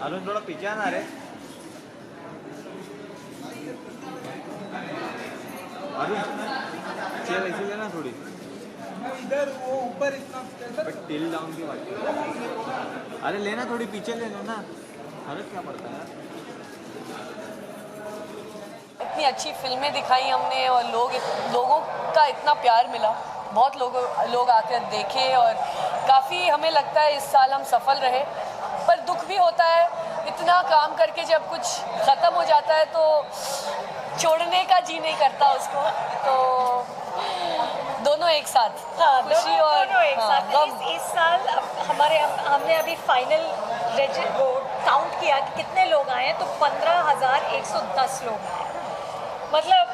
अरुण थोड़ा पीछे आना रे। अरुण चेयर ऐसे लेना थोड़ी इधर वो ऊपर इतना टिल डाउन की बात। अरे लेना थोड़ी पीछे ले लो ना, फर्क क्या पड़ता है। इतनी अच्छी फिल्में दिखाई हमने और लोगों का इतना प्यार मिला, बहुत लोग आकर देखे और काफ़ी हमें लगता है इस साल हम सफल रहे। पर दुख भी होता है, इतना काम करके जब कुछ ख़त्म हो जाता है तो छोड़ने का जी नहीं करता उसको, तो दोनों एक साथ। हाँ, खुशी और दोनों एक साथ। इस साल हमने अभी फाइनल वो काउंट किया कि कितने लोग आए हैं, तो 15,110 लोग आए। मतलब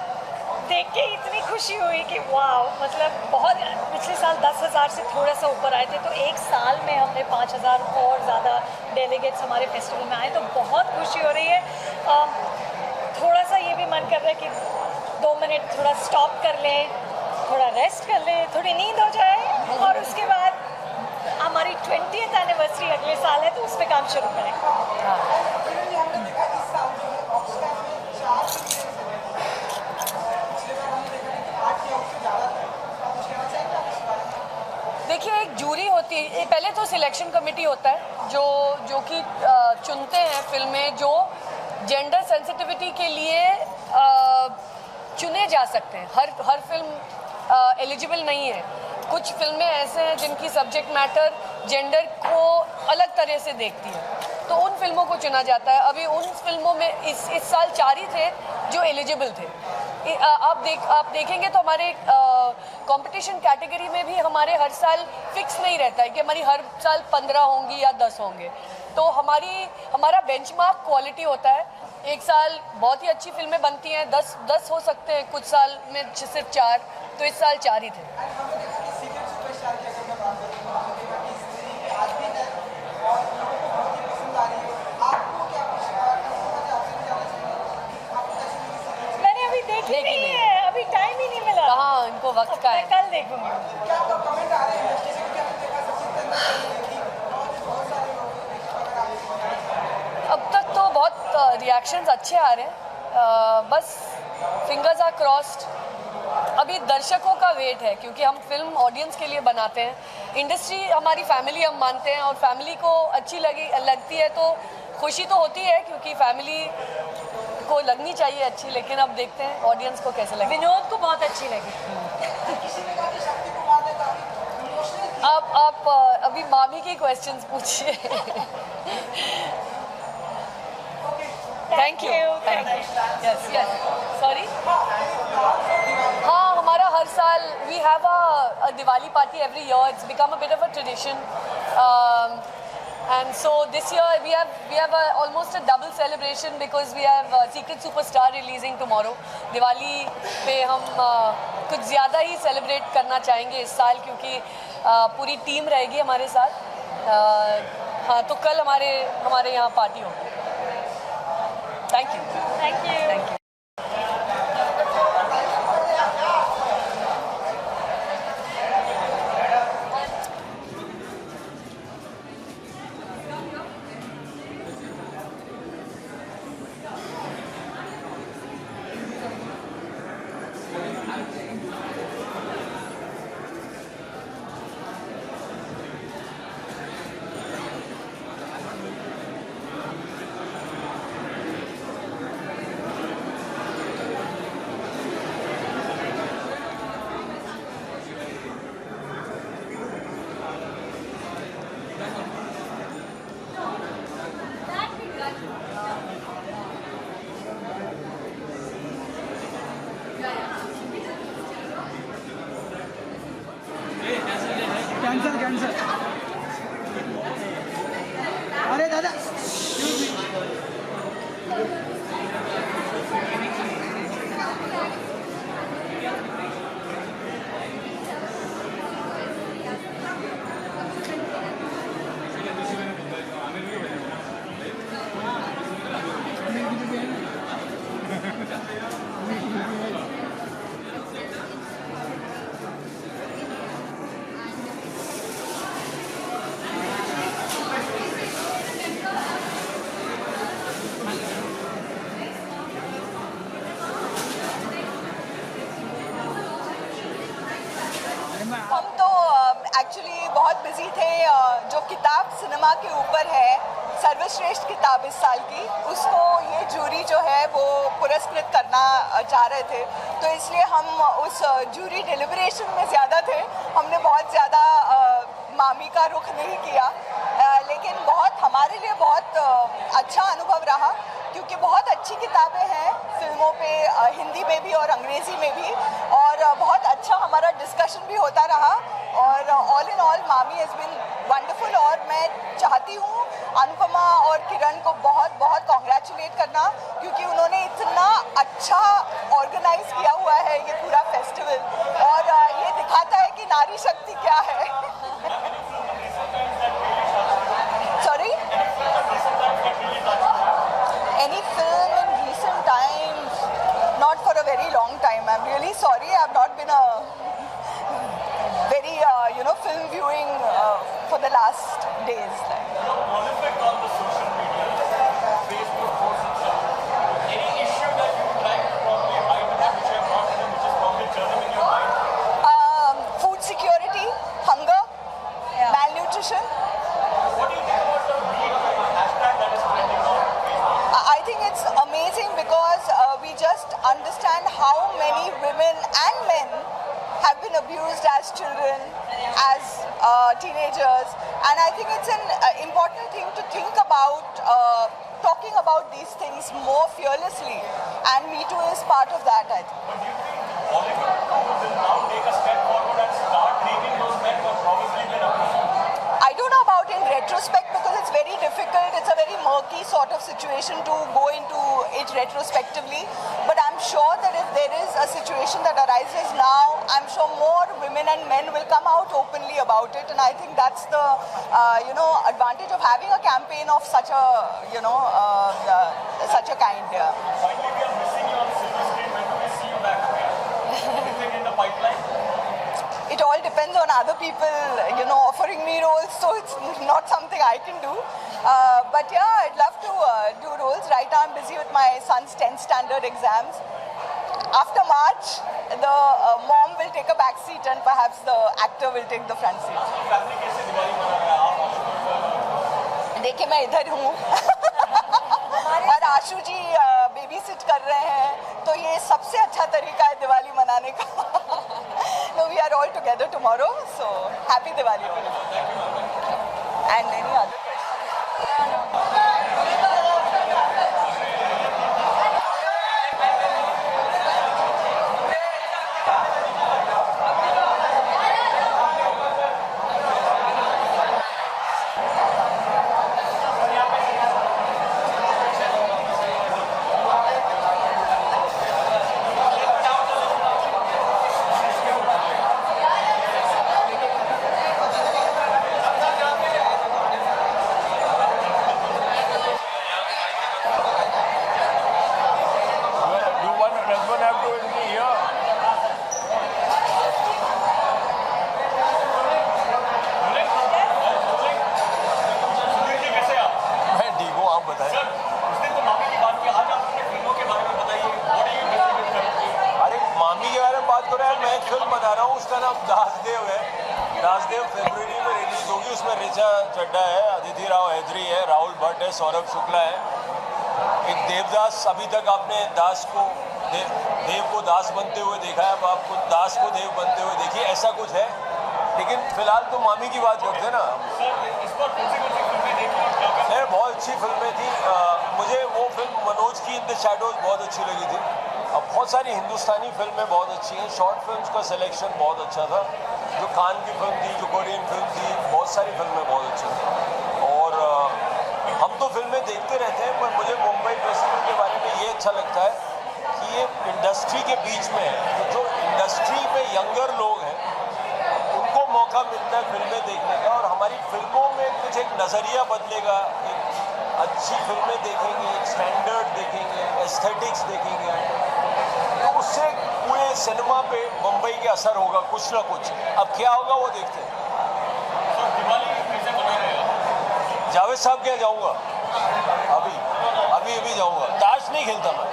देख के इतनी खुशी हुई कि वाह, मतलब बहुत। पिछले साल 10,000 से थोड़ा सा ऊपर आए थे, तो एक साल में हमने 5,000 और ज़्यादा डेलीगेट्स हमारे फेस्टिवल में आए, तो बहुत खुशी हो रही है। थोड़ा सा ये भी मन कर रहा है कि 2 मिनट थोड़ा स्टॉप कर लें, थोड़ा रेस्ट कर लें, थोड़ी नींद हो जाए, और उसके बाद हमारी 20th एनिवर्सरी अगले साल है, तो उस पर काम शुरू करें। देखिए, एक जूरी होती है, पहले तो सिलेक्शन कमेटी होता है जो कि चुनते हैं फिल्में जो जेंडर सेंसिटिविटी के लिए चुने जा सकते हैं। हर फिल्म एलिजिबल नहीं है। कुछ फिल्में ऐसे हैं जिनकी सब्जेक्ट मैटर जेंडर को अलग तरह से देखती है, तो उन फिल्मों को चुना जाता है। अभी उन फिल्मों में इस साल 4 ही थे जो एलिजिबल थे। आप देखेंगे तो हमारे कंपटीशन कैटेगरी में भी हमारे हर साल फिक्स नहीं रहता है कि हमारी हर साल 15 होंगी या 10 होंगे, तो हमारा बेंचमार्क क्वालिटी होता है। एक साल बहुत ही अच्छी फिल्में बनती हैं, 10 हो सकते हैं, कुछ साल में सिर्फ 4, तो इस साल 4 ही थे। नहीं है, अभी टाइम ही नहीं मिला। हाँ, इनको वक्त का है। कल देखूंगी। अब तक तो बहुत रिएक्शंस अच्छे आ रहे हैं, बस फिंगर्स आर क्रॉस्ड। अभी दर्शकों का वेट है, क्योंकि हम फिल्म ऑडियंस के लिए बनाते हैं। इंडस्ट्री हमारी फैमिली हम मानते हैं, और फैमिली को अच्छी लगती है तो खुशी तो होती है, क्योंकि फैमिली को लगनी चाहिए अच्छी। लेकिन अब देखते हैं ऑडियंस को कैसे लगे। विनोद को बहुत अच्छी लगी। आप अभी मामी के क्वेश्चंस पूछिए। Thank you. Yes sorry. हाँ, हमारा हर साल we have a Diwali party every year. It's become a bit of a tradition, and so this year we have almost a double celebration because we have Secret Superstar releasing tomorrow. Diwali पे हम कुछ ज़्यादा ही celebrate करना चाहेंगे इस साल, क्योंकि पूरी टीम रहेगी हमारे साथ। हाँ, तो कल हमारे यहाँ पार्टी होगी। Thank you. हम तो एक्चुअली बहुत बिजी थे। जो किताब सिनेमा के ऊपर है, सर्वश्रेष्ठ किताब इस साल की, उसको ये जूरी जो है वो पुरस्कृत करना चाह रहे थे, तो इसलिए हम उस जूरी डिलिब्रेशन में ज़्यादा थे। हमने बहुत ज़्यादा मामी का रुख नहीं किया, लेकिन बहुत हमारे लिए बहुत अच्छा अनुभव रहा, क्योंकि बहुत अच्छी किताबें हैं फिल्मों पे, हिंदी में भी और अंग्रेज़ी में भी, और बहुत अच्छा हमारा डिस्कशन भी होता रहा। और ऑल इन ऑल मामी हैज़ बीन वंडरफुल, और मैं चाहती हूँ अनुपमा और किरण को बहुत बहुत कॉन्ग्रेचुलेट करना, क्योंकि उन्होंने इतना अच्छा ऑर्गेनाइज किया हुआ है ये पूरा फेस्टिवल, और ये दिखाता है कि नारी शक्ति क्या है। Sorry, any film in recent times? Not for a very long time. I'm really sorry. I've not been a very film viewing for the last days. Prolific on the social media, Facebook posts and stuff. Any issue that you would like to probably highlight, which you have not done, which is probably churning in your mind? Food security, hunger, malnutrition. What do you think about the meme hashtag that is trending on Facebook? I think it's amazing because we just understand how many women and men have been abused as children, as teenagers, and I think it's an important thing to think about, talking about these things more fearlessly, and Me Too is part of that, I think. But do you think Bollywood will now take a step forward and start naming those men who have probably been abused? I don't know about in retrospect, because it's very difficult. It's a very murky sort of situation to go into it retrospectively. But I'm sure that if there is a situation that arises now, I'm sure more women and men will come out openly about it. And I think that's the advantage of having a campaign of such a such a kind. Yeah. Finally, we are missing you on the silver screen. When do we see you back again? Anything in the pipeline? It all depends on other people, offering me roles, so it's not something I can do. But yeah, I'd love to do roles. Right now I'm busy with my son's 10th standard exams. After March, the mom will take a back seat and perhaps the actor will take the front seat. Family कैसे दिवाली मना रहा है आप? देखिए, मैं इधर हूँ और आशु जी बेबी सिट कर रहे हैं, तो ये सबसे अच्छा तरीका है दिवाली मनाने का। No, we are all together tomorrow, so happy Diwali all. And any other question? Chadha है, अदिति राव हैदरी है, राहुल भट्ट है, सौरभ शुक्ला है, एक देवदास। अभी तक आपने दास को देव को दास बनते हुए देखा है, अब आपको दास को देव बनते हुए देखिए, ऐसा कुछ है। लेकिन फिलहाल तो मामी की बात करते हैं ना। बहुत अच्छी फिल्में थी। मुझे वो फिल्म मनोज की इन द शैडोज बहुत अच्छी लगी थी। अब बहुत सारी हिंदुस्तानी फिल्में बहुत अच्छी हैं, शॉर्ट फिल्म्स का सिलेक्शन बहुत अच्छा था। जो खान की फिल्म थी, जो कोरियन फिल्म थी, बहुत सारी फिल्में बहुत अच्छी थी। और हम तो फिल्में देखते रहते हैं, पर मुझे मुंबई फेस्टिवल के बारे में ये अच्छा लगता है कि ये इंडस्ट्री के बीच में है। जो इंडस्ट्री में यंगर लोग हैं उनको मौका मिलता है फिल्में देखने का, और हमारी फिल्मों में कुछ एक नज़रिया बदलेगा। एक अच्छी फिल्में देखेंगे, एक स्टैंडर्ड देखेंगे, एस्थेटिक्स देखेंगे, तो उससे पूरे सिनेमा पे मुंबई के असर होगा कुछ ना कुछ। अब क्या होगा वो देखते हैं। दिवाली कैसे बना रहेगा? जावेद साहब के यहाँ जाऊँगा, अभी जाऊँगा। ताश नहीं खेलता मैं,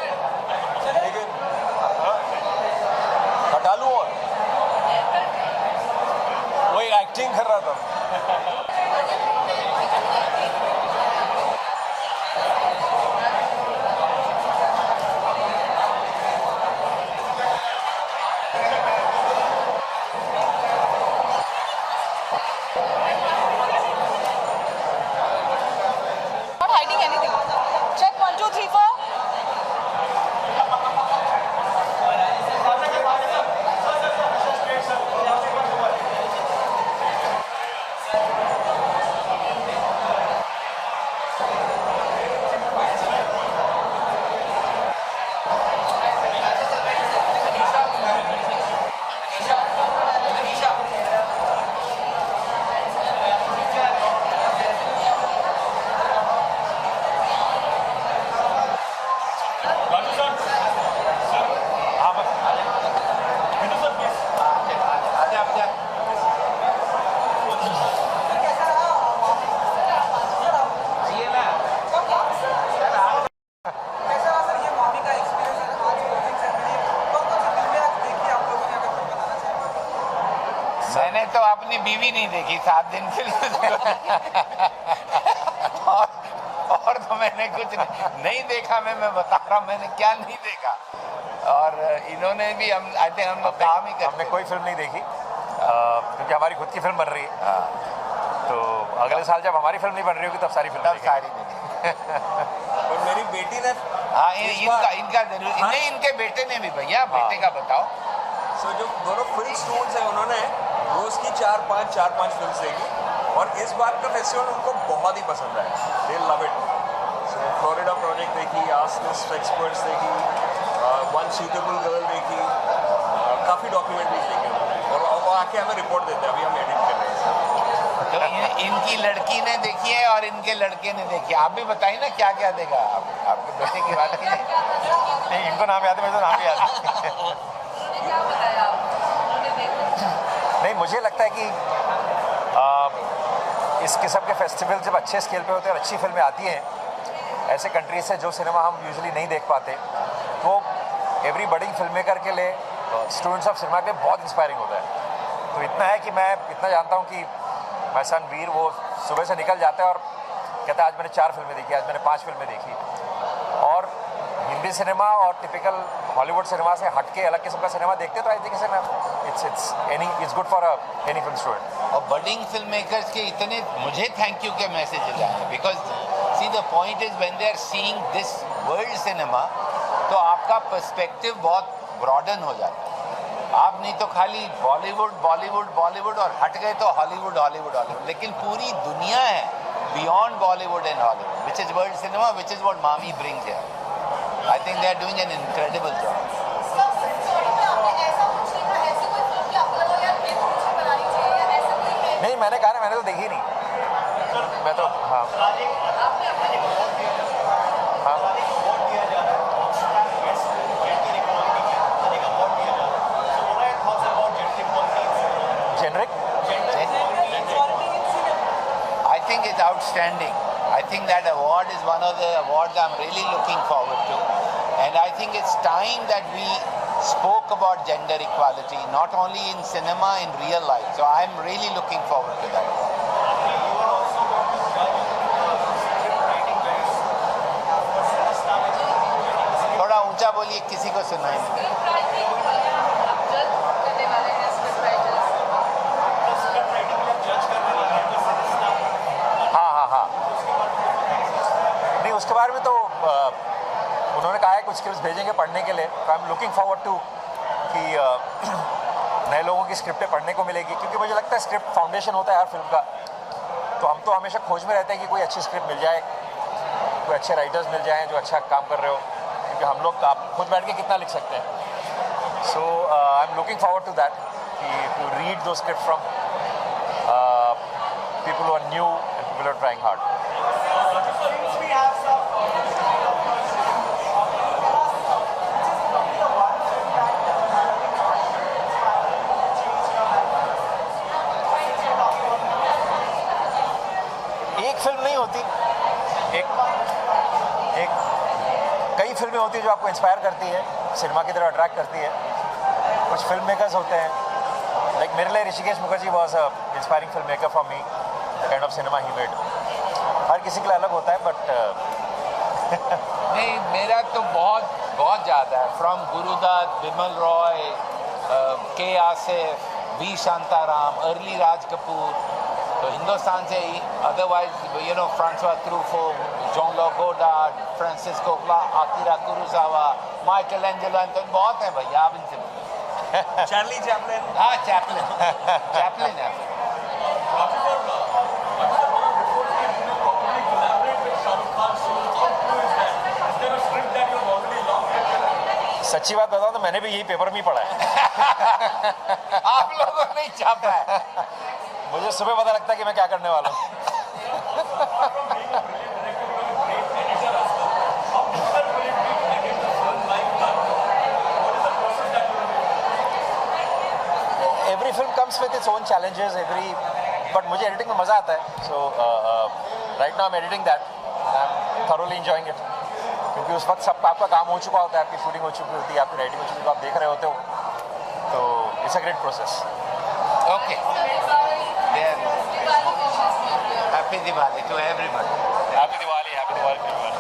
लेकिन हटा लूँ और एक्टिंग कर रहा था। Not hiding anything. Check 1, 2, 3, 4. Raju sir, sir, Bindu sir, please. कैसा रहा सर ये मामी का एक्सपीरियंस आज क्लोजिंग सेरेमनी कौन कौन सी फिल्में आज देखी आप लोगों ने अगर कुछ बताना चाहें? मैंने तो अपनी बीवी नहीं देखी 7 दिन फिल्म और तो मैंने कुछ नहीं देखा। मैं बता रहा हूँ मैंने क्या नहीं देखा। और इन्होंने भी हम आई थिंक हम लोग काम ही हमने करते कोई फिल्म नहीं देखी क्योंकि हमारी खुद की फिल्म बन रही है। तो अगले साल जब हमारी फिल्म नहीं बन रही होगी तब सारी फिल्म तब सारी देखी। और मेरी बेटी ने हाँ इनका जरूर नहीं, इनके बेटे ने भी भैया बेटे का बताओ। सो जो दोनों फिल्म स्टूडेंट्स हैं उन्होंने रोज की 4-5 फिल्म देखी और इस बार का फेस्टिवल उनको बहुत ही पसंद आया। दे love it. So Florida project देखी, आस्क एक्सपर्ट्स देखी, वन सूटेबल गर्ल देखी, काफ़ी डॉक्यूमेंट्रीज देखी उन्होंने और वो आके हमें रिपोर्ट देते हैं। अभी हम एडिट कर रहे हैं। तो इनकी लड़की ने देखी है और इनके लड़के ने देखी है। आप भी बताइए ना क्या क्या देखा आपके बेटे की बात की नहीं, इनको नाम याद है, मुझे तो नाम भी याद है। क्या बताया आपने? नहीं, मुझे लगता है कि इस किस्म के फेस्टिवल जब अच्छे स्केल पे होते हैं और अच्छी फिल्में आती हैं ऐसे कंट्रीज से जो सिनेमा हम यूजुअली नहीं देख पाते, तो एवरी बडिंग फिल्म मेकर के लिए स्टूडेंट्स ऑफ सिनेमा के लिए बहुत इंस्पायरिंग होता है। तो इतना है कि मैं इतना जानता हूँ कि मेरा सन वीर वो सुबह से निकल जाता है और कहता है आज मैंने 4 फिल्में देखी, आज मैंने 5 फिल्में देखी। और हिंदी सिनेमा और टिपिकल हॉलीवुड सिनेमा से हटके अलग किस्म का सिनेमा देखते हैं, तो I think it's good for any film student. और बडिंग फिल्म मेकर्स के इतने मुझे थैंक यू के मैसेज आए, because see the point is when they are seeing this world cinema तो आपका पर्सपेक्टिव बहुत ब्रॉडन हो जाता है। आप नहीं तो खाली बॉलीवुड और हट गए तो हॉलीवुड, लेकिन पूरी दुनिया है beyond Bollywood and Hollywood, which is world cinema, which is what MAMI brings here. I think they are doing an incredible job. नहीं, मैंने कहा ना, मैंने तो देखी नहीं। मैं तो हाँ generic I think it's outstanding. I think that award is one of the awards I'm really looking forward to. And I think it's time that we spoke about gender equality, not only in cinema, in real life. So I'm really looking forward to that. थोड़ा ऊंचा बोलिए, किसी को सुनाई नहीं। हाँ। नहीं, उसके बारे में तो उन्होंने कहा है कुछ स्क्रिप्ट भेजेंगे पढ़ने के लिए। तो I am looking forward to कि नए लोगों की स्क्रिप्टें पढ़ने को मिलेगी, क्योंकि मुझे लगता है स्क्रिप्ट फाउंडेशन होता है हर फिल्म का। तो हम तो हमेशा खोज में रहते हैं कि कोई अच्छी स्क्रिप्ट मिल जाए, कोई अच्छे राइटर्स मिल जाएँ जो अच्छा काम कर रहे हो, क्योंकि हम लोग आप खुद बैठ के कितना लिख सकते हैं। So I am looking forward to that, कि to read those script from people who are new and people who are trying hard. एक फिल्म नहीं होती, एक कई फिल्में होती है जो आपको इंस्पायर करती है, सिनेमा की तरफ अट्रैक्ट करती है। कुछ फिल्म मेकर्स होते हैं लाइक मेरे लिए Hrishikesh Mukherjee was a inspiring film maker for me, the kind of cinema he made. हर किसी के लिए अलग होता है बट नहीं, मेरा तो बहुत ज़्यादा है. From Gurudatt, Bimal Roy, K Asif, V Shantaram, early Raj Kapoor, तो हिंदुस्तान से ही. Otherwise you know Francois Truffaut, Jean Luc Godard, Francisco Akira Kurosawa, Michelangelo Antonioni, बहुत हैं भैया. आप इनसे चार्ली चैपलिन. हाँ, चैपलिन है. सच्ची बात बताऊं तो मैंने भी यही पेपर में ही पढ़ा है. आप लोगों ने छापा है. मुझे सुबह पता लगता है कि मैं क्या करने वाला हूँ. Every film comes with its own challenges but मुझे एडिटिंग में मज़ा आता है. So right now I am editing that, I am thoroughly enjoying it. क्योंकि उस वक्त सबका आपका काम हो चुका होता है, आपकी शूटिंग हो चुकी होती है, आपकी राइटिंग हो चुकी है, तो आप देख रहे होते हो. तो it's a great process. Okay, happy Diwali to everyone. Happy Diwali, happy Diwali to everyone.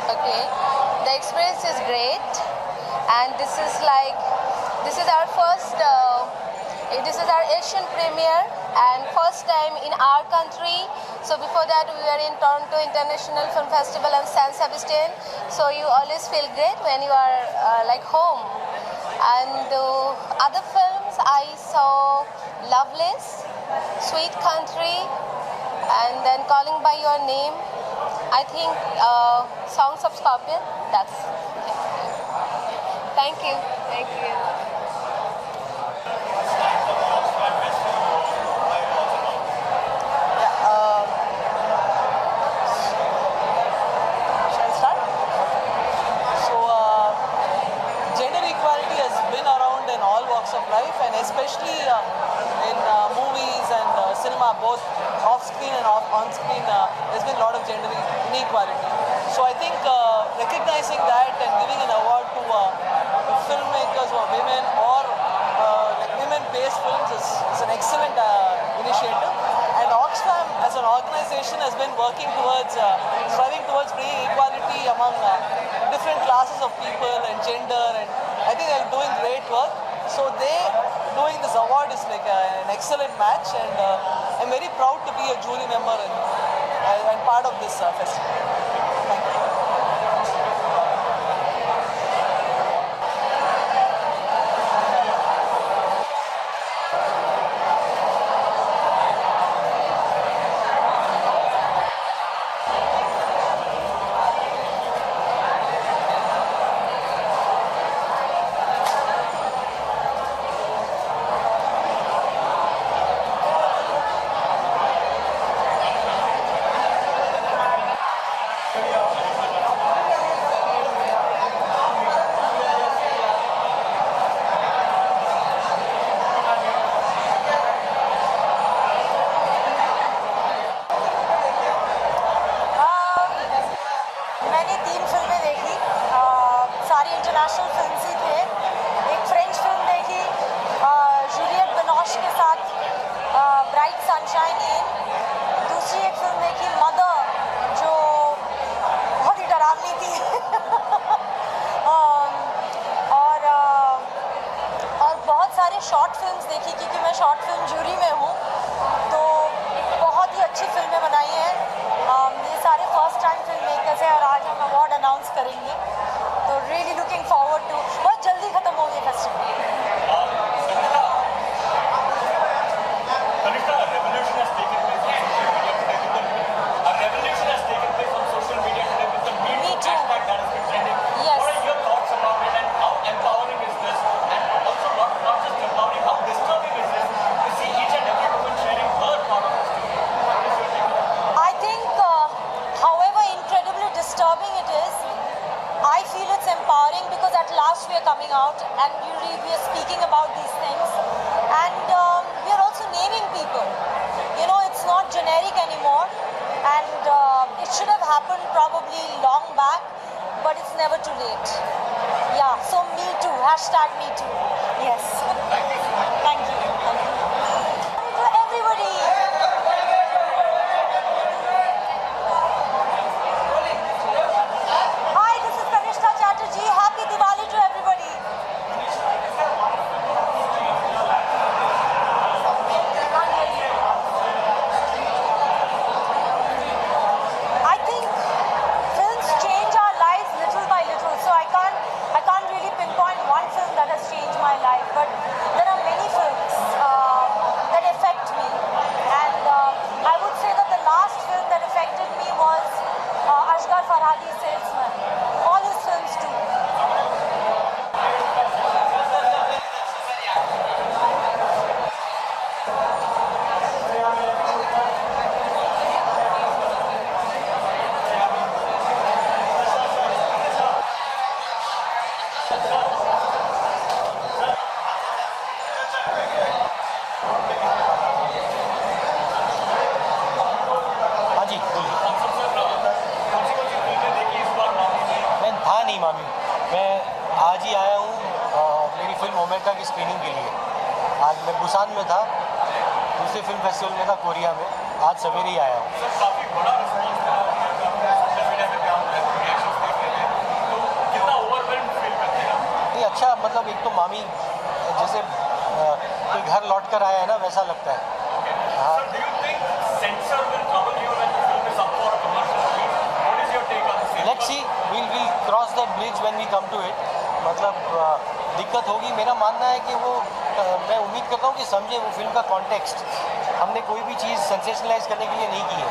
Okay, the experience is great, and this is our first, this is our Asian premiere and first time in our country. So before that we were in Toronto International Film Festival and San Sebastian. So you always feel great when you are like home. And other films I saw Loveless, Sweet Country, and then Calling by Your Name. I think Songs of Scorpion. That's it. Thank you. Thank you. Shall I start? So, gender equality has been around in all walks of life, and especially in movies and cinema, both off-screen and on-screen, there's been a lot of gender inequality. So I think recognizing that and giving an award to filmmakers who are women or like women-based films is an excellent initiative. And Oxfam as an organization has been working towards, striving towards bringing equality among different classes of people and gender, and I think they're doing great work. So doing this award is like an excellent match, and I'm very proud to be a jury member and part of this festival. Thank you. मैंने 3 फिल्में देखी, सारी international films ही थे. एक French film देखी Juliet बिनोश के साथ, bright sunshine इन. दूसरी एक फिल्म देखी मदर, जो बहुत ही डरावनी थी. और बहुत सारे शॉर्ट फिल्म्स देखी, क्योंकि मैं शॉर्ट फिल्म जूरी में हूँ. तो बहुत ही अच्छी फिल्में बनाई हैं. ये सारे फर्स्ट टाइम फिल्म मेकर्स हैं और आज हम अवार्ड अनाउंस करेंगे. तो really looking empowering because at last we are coming out and we are speaking about these things, and we are also naming people. You know, it's not generic anymore, and it should have happened probably long back, but it's never too late. Yeah, so me too, hashtag me too. Yes. Thank you. Thank you. To everybody. Hi, this is Kanishka Chatterjee. Happy Diwali to everybody. I think films change our lives little by little, so I can't really pinpoint one film that has changed my life, but there are many films that affect me, and I would say that the last film that affected me was Asghar Farhadi's Salesman. All his films do. हाँ जी बोलिए। मैं था नहीं मामी, मैं आज ही आया हूँ मेरी फिल्म ओमेगा की स्क्रीनिंग के लिए। आज मैं बुसान में था, दूसरे फिल्म फेस्टिवल में था कोरिया में, आज सवेरे ही आया हूँ। नहीं अच्छा, मतलब एक तो मामी जैसे कोई घर लौट कर आया है ना, वैसा लगता है। हाँ let's see, we'll cross that bridge when we come to it। मतलब दिक्कत होगी, मेरा मानना है कि वो मैं उम्मीद करता हूँ कि समझे वो फिल्म का कॉन्टेक्स्ट। हमने कोई भी चीज़ सेंसेशनलाइज करने के लिए नहीं की है।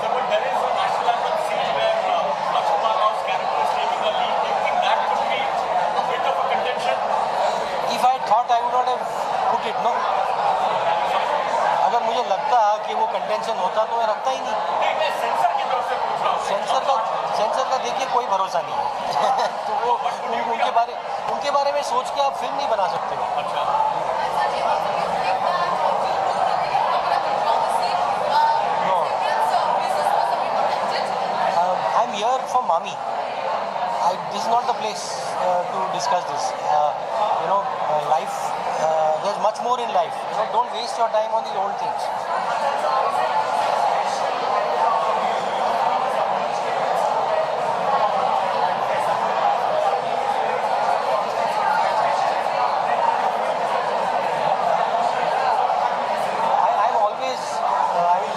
If I thought I would not have put it, no। अगर मुझे लगता कि वो कंटेंशन होता तो मैं रखता ही नहीं। सेंसर का देखिए कोई भरोसा नहीं है। तो वो उनके बारे में सोच के आप फिल्म नहीं बना सकते हो। I'm here for Mami. This is not the place to discuss this. Life, there's much more in life. Don't waste your time on the old things.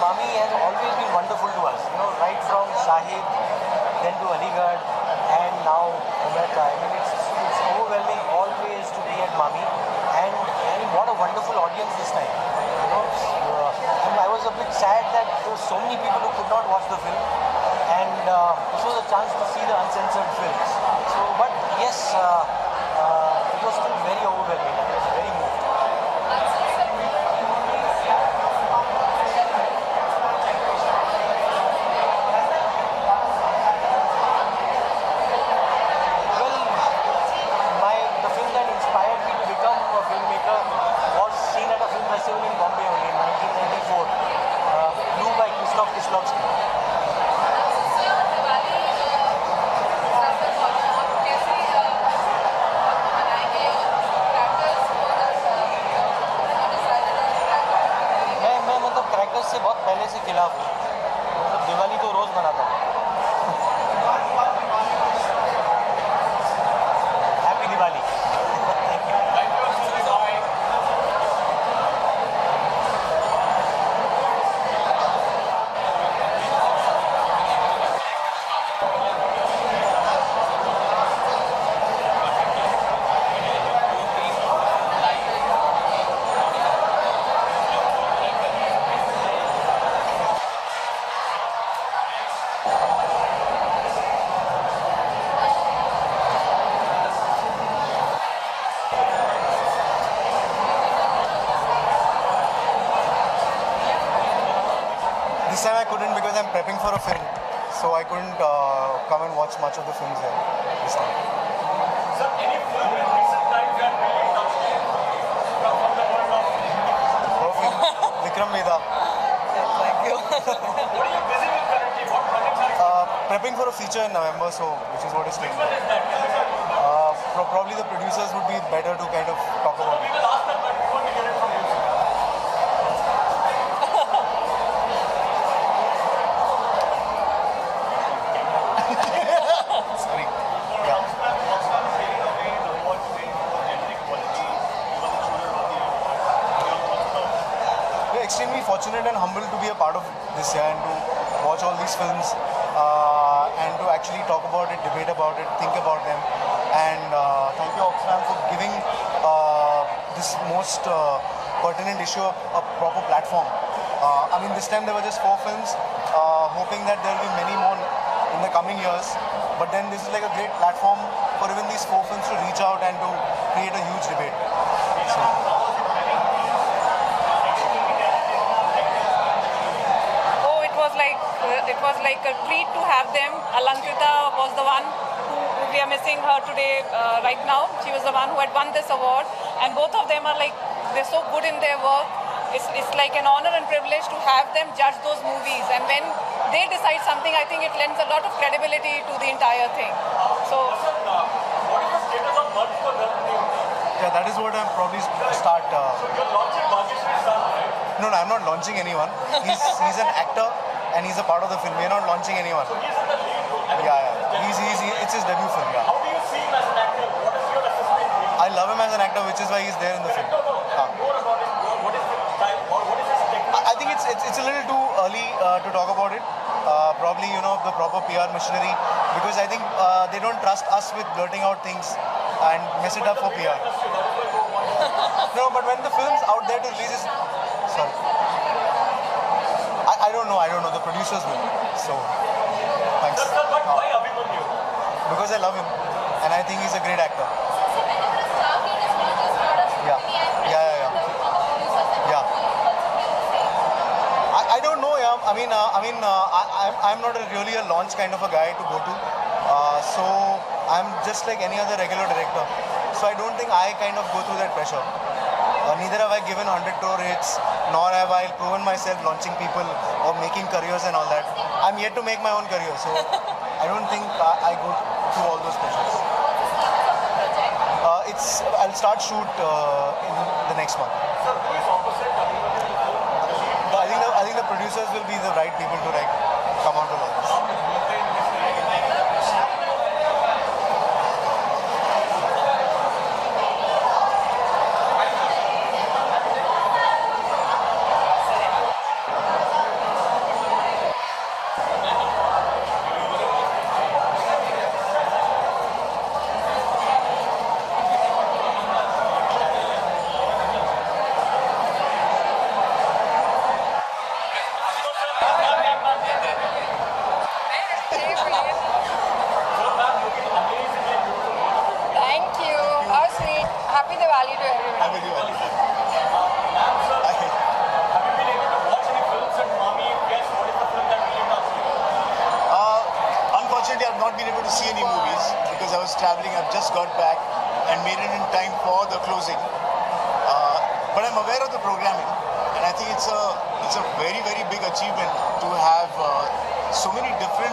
Mami has always been wonderful to us. Right from Shahid, then to Aligarh, and now Omega. I mean, it's overwhelming always to be at Mami, and what a wonderful audience this time. And I was a bit sad that there were so many people who could not watch the film, and this was a chance to see the uncensored films. So, but yes, it was still very overwhelming. I was very moved. In Bombay only in 1994, Blue by Krzysztof Kieślowski. मैं मतलब crackers से बहुत पहले से खिलाफ हूँ। मतलब दिवाली तो रोज मनाता हूँ। Happy Diwali. This time I couldn't because I'm prepping for a film, so I couldn't come and watch much of the films here this time. a feature in November, so which is what is taking. Probably the producers would be better to kind of talk about it. Sorry. Yeah. We're extremely fortunate and humbled to be a part of this year and to watch all these films and to actually talk about it, debate about it, think about them. And thank you, Oxfam, for giving this most pertinent issue a proper platform. I mean, this time there were just 4 films, hoping that there will be many more in the coming years. But then this is like a great platform for even these 4 films to reach out and to create a huge debate. So. It was like a treat to have them. Alankrita was the one who we are missing her today right now. She was the one who had won this award, and both of them are like, they're so good in their work. It's like an honor and privilege to have them judge those movies, and when they decide something, I think it lends a lot of credibility to the entire thing. So what is the status of Manch for Dharmini? Yeah, that is what I'm probably start. So you're launching Bhagyashree Son, right? No, I'm not launching anyone. He's an actor and he's a part of the film. We're not launching anyone. So he's in the lead role. Yeah. It's his debut film. Yeah. How do you see him as an actor? What is your assessment? I love him as an actor, which is why he's there in the film. More about him. What is his style? Or what is his technique? I think it's a little too early to talk about it. Probably, the proper PR machinery, because I think they don't trust us with blurting out things and mess it up for PR. No, but when the film's out there to release is... Sorry. I don't know. The producers will. So, thanks. But why Abhimanyu? Because I love him and I think he's a great actor. Yeah. I don't know. Yeah. I'm not really a launch kind of a guy to go to. So I'm just like any other regular director. So I don't think I kind of go through that pressure. Neither have I given 100 crore hits, nor have I proven myself launching people or making careers and all that. I'm yet to make my own career, so I don't think I go through all those pressures. I'll start shoot in the next month. Sir, who is opposite Abhimanyu? I think the producers will be the right people to come out of all this. Traveling, I've just got back and made it in time for the closing. But I'm aware of the programming, and I think it's a very, very big achievement to have so many different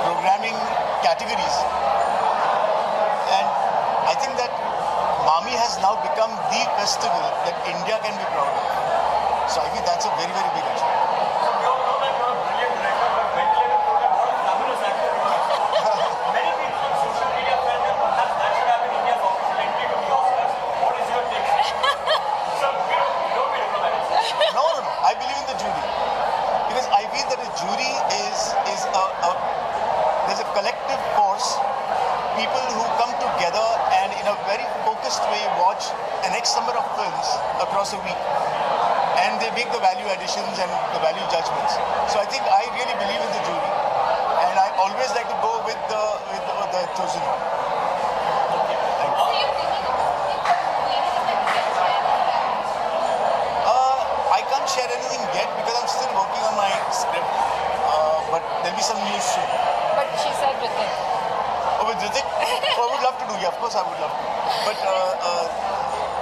programming categories. And I think that Mami has now become the festival that India can be proud of. So I think that's a very, very big achievement. I believe in the jury because I feel that a jury is there's a collective force, people who come together and in a very focused way watch an X number of films across a week, and they make the value additions and the value judgments. So I think I really believe in the jury, and I always like to go with the chosen one. I can't share anything yet because I'm still working on my script, but there'll be some news soon. But she said Hrithik. Oh, with Hrithik? Oh, I would love to do, yeah, of course I would love to. But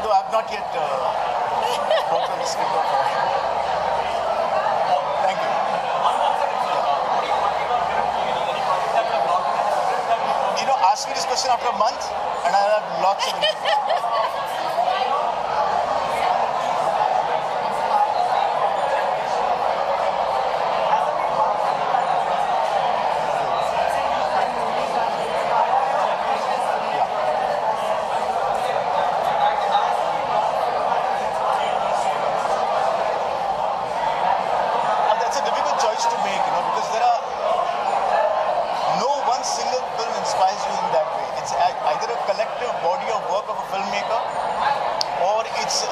though I've not yet worked on the script. Thank you. ask me this question after a month, and I'll have lots of That's a difficult choice to make, because there are no one single film inspires you in that way. It's either a collective body of work of a filmmaker, or it's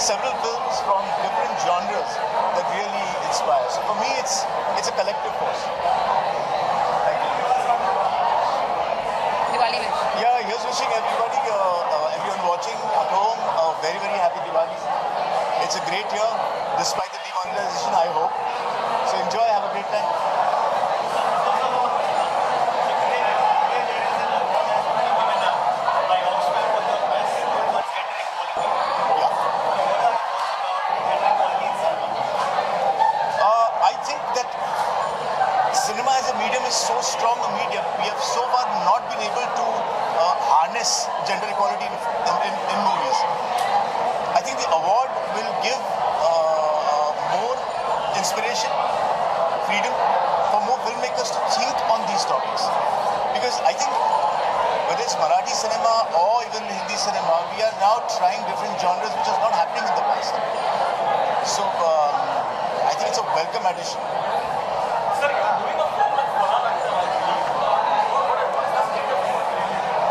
several films from different genres that really inspire. So for me, it's a collective force. Thank you. Diwali wish. Yeah, here's wishing everybody, everyone watching at home, a very, very happy Diwali. It's a great year, despite the demonetization, I hope. So enjoy, have a great time. I think that cinema as a medium is so strong a medium. We have so far not been able to harness gender equality in movies. I think the award will give more inspiration, freedom for more filmmakers to think on these topics. Because I think whether it's Marathi cinema or even Hindi cinema, we are now trying different genres which was not happening in the past. So I think it's a welcome addition.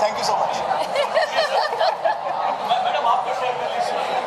Thank you so much. Madam आपको share कर लीजिए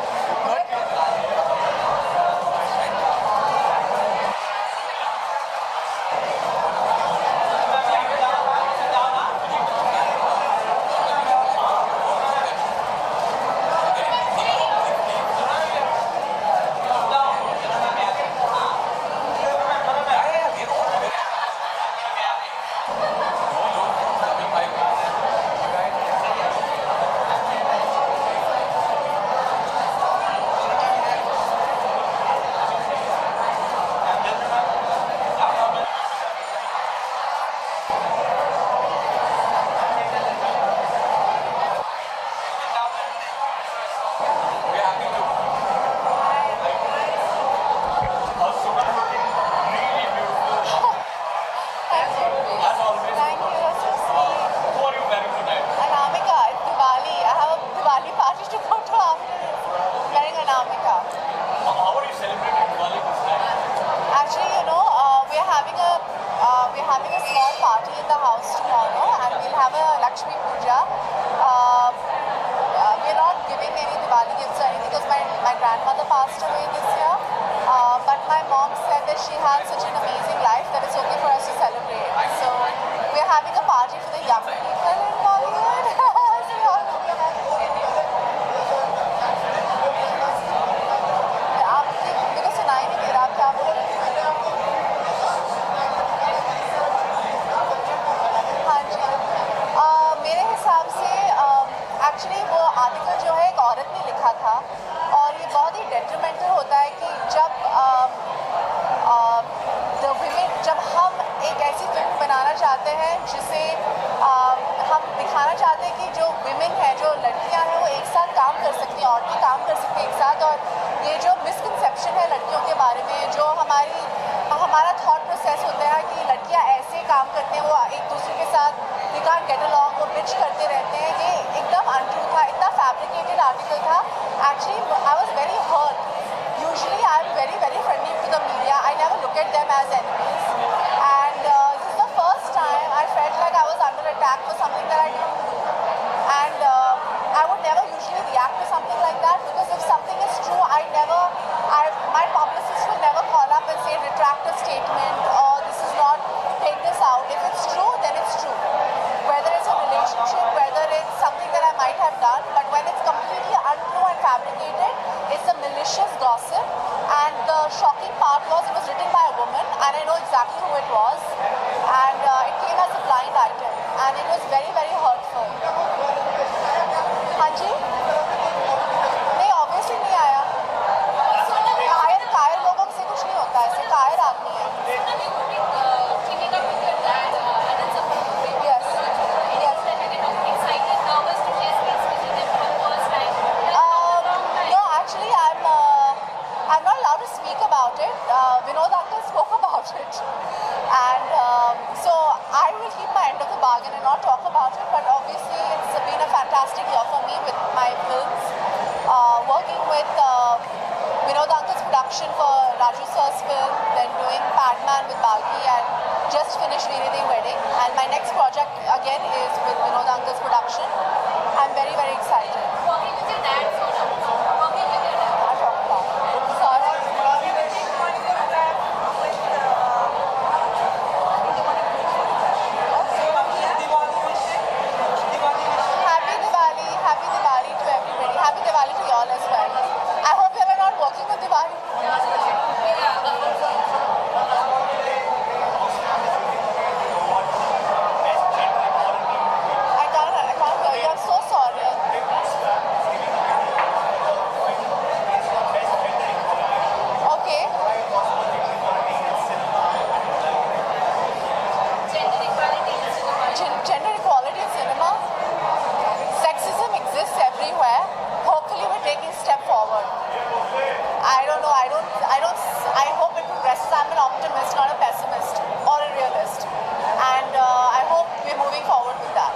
bandwagon and not talk about it, but obviously it's been a fantastic year for me with my films. Working with Vinod Uncle's production for Raju Sir's film, then doing Padman with Balki, and just finished Veeridi Wedding. And my next project again is with Vinod Uncle's production. I'm very, very excited. Working with your dad, working with your dad. I'll talk about it. Sorry. Happy Diwali to everybody. Happy Diwali to y'all as well. I hope you are not working with Diwali. I can't hear you. I'm so sorry. Okay. Gender equality in cinema. Sexism exists everywhere. Hopefully we're taking a step forward. I don't know. I hope it progresses. I'm an optimist, not a pessimist or a realist. And I hope we're moving forward with that.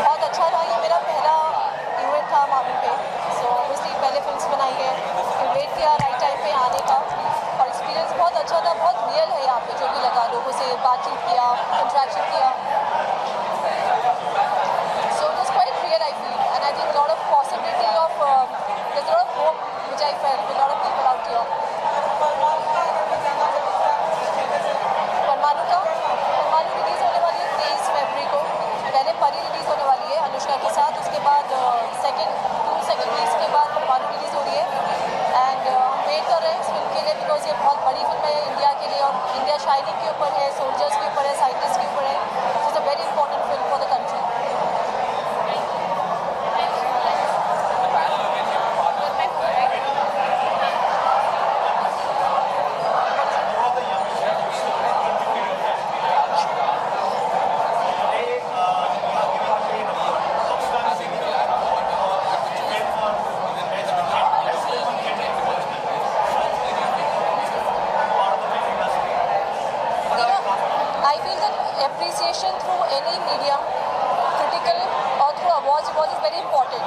बहुत अच्छा रहा, ये मेरा पहला event था मामी पे, so obviously पहले फिल्म्स बनाई है, वेट किया राइट टाइम पे आने का, और एक्सपीरियंस बहुत अच्छा था, बहुत रियल है यहाँ पे, जो भी लगा लोगों से बातचीत किया, इंटरेक्शन किया, so it is quite real I feel, and I think lot of possibility of there's a lot of hope which I felt with a lot of people out here. परमाणु रिलीज़ होने वाली है 23 फरवरी को, पहले परी release होने वाली है अनुष्का के साथ, उसके बाद सेकेंड वीक्स के बाद परमाणु रिलीज़ हो रही है, एंड हम वेट कर रहे हैं इस फिल्म के लिए, बिकॉज ये बहुत बड़ी फिल्म है इंडिया के लिए, और इंडिया शाइनिंग के ऊपर है, सोल्जर्स के ऊपर है, साइंटिस्ट के ऊपर है, it's a very important film for the country. I feel that appreciation through any medium, critical or through awards is very important.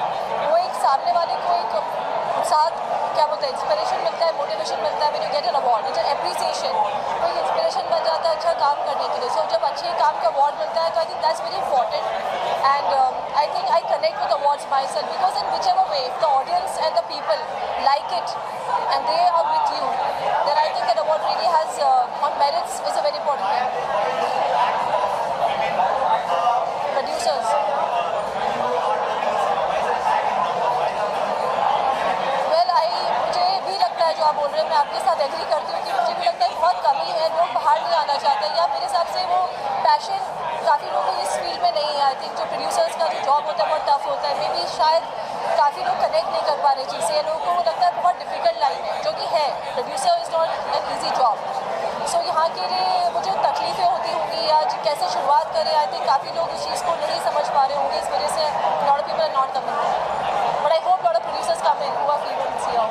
वो एक सामने वाले को एक साथ क्या बोलते हैं, इंस्पिरेशन मिलता है, मोटिवेशन मिलता है, when you get an award, it's an appreciation. तो एक इंस्पिरेशन बन जाता है अच्छा काम करने के लिए. So जब अच्छे काम का अवार्ड मिलता है, तो I think that's very important. And I think I connect with awards myself, because in whichever way, if the audience and the people like it and they are with you, then I think an award really has on merits is a very important thing. Producers. Well, मुझे भी लगता है जो आप बोल रहे हैं, मैं आपके साथ एग्री करती हूँ कि मुझे भी लगता है बहुत कमी है, लोग बाहर नहीं आना चाहते, या मेरे हिसाब से वो पैशन काफ़ी लोगों को इस फील्ड में नहीं है. आई थिंक जो प्रोड्यूसर्स का जो जॉब होता है बहुत टफ होता है, मे बी शायद काफ़ी लोग कनेक्ट नहीं कर पा रहे चीज़ से, लोगों को लगता है बहुत डिफिकल्ट लाइन है, जो कि है, producer is not an easy job. So यहाँ के लिए मुझे तकलीफ़ें होती होंगी, या कैसे शुरुआत करें, आई थिंक काफ़ी लोग इस चीज़ को नहीं समझ पा रहे होंगे, इस वजह से lot of people are not coming, but I hope lot of producers come in who are feeling this year.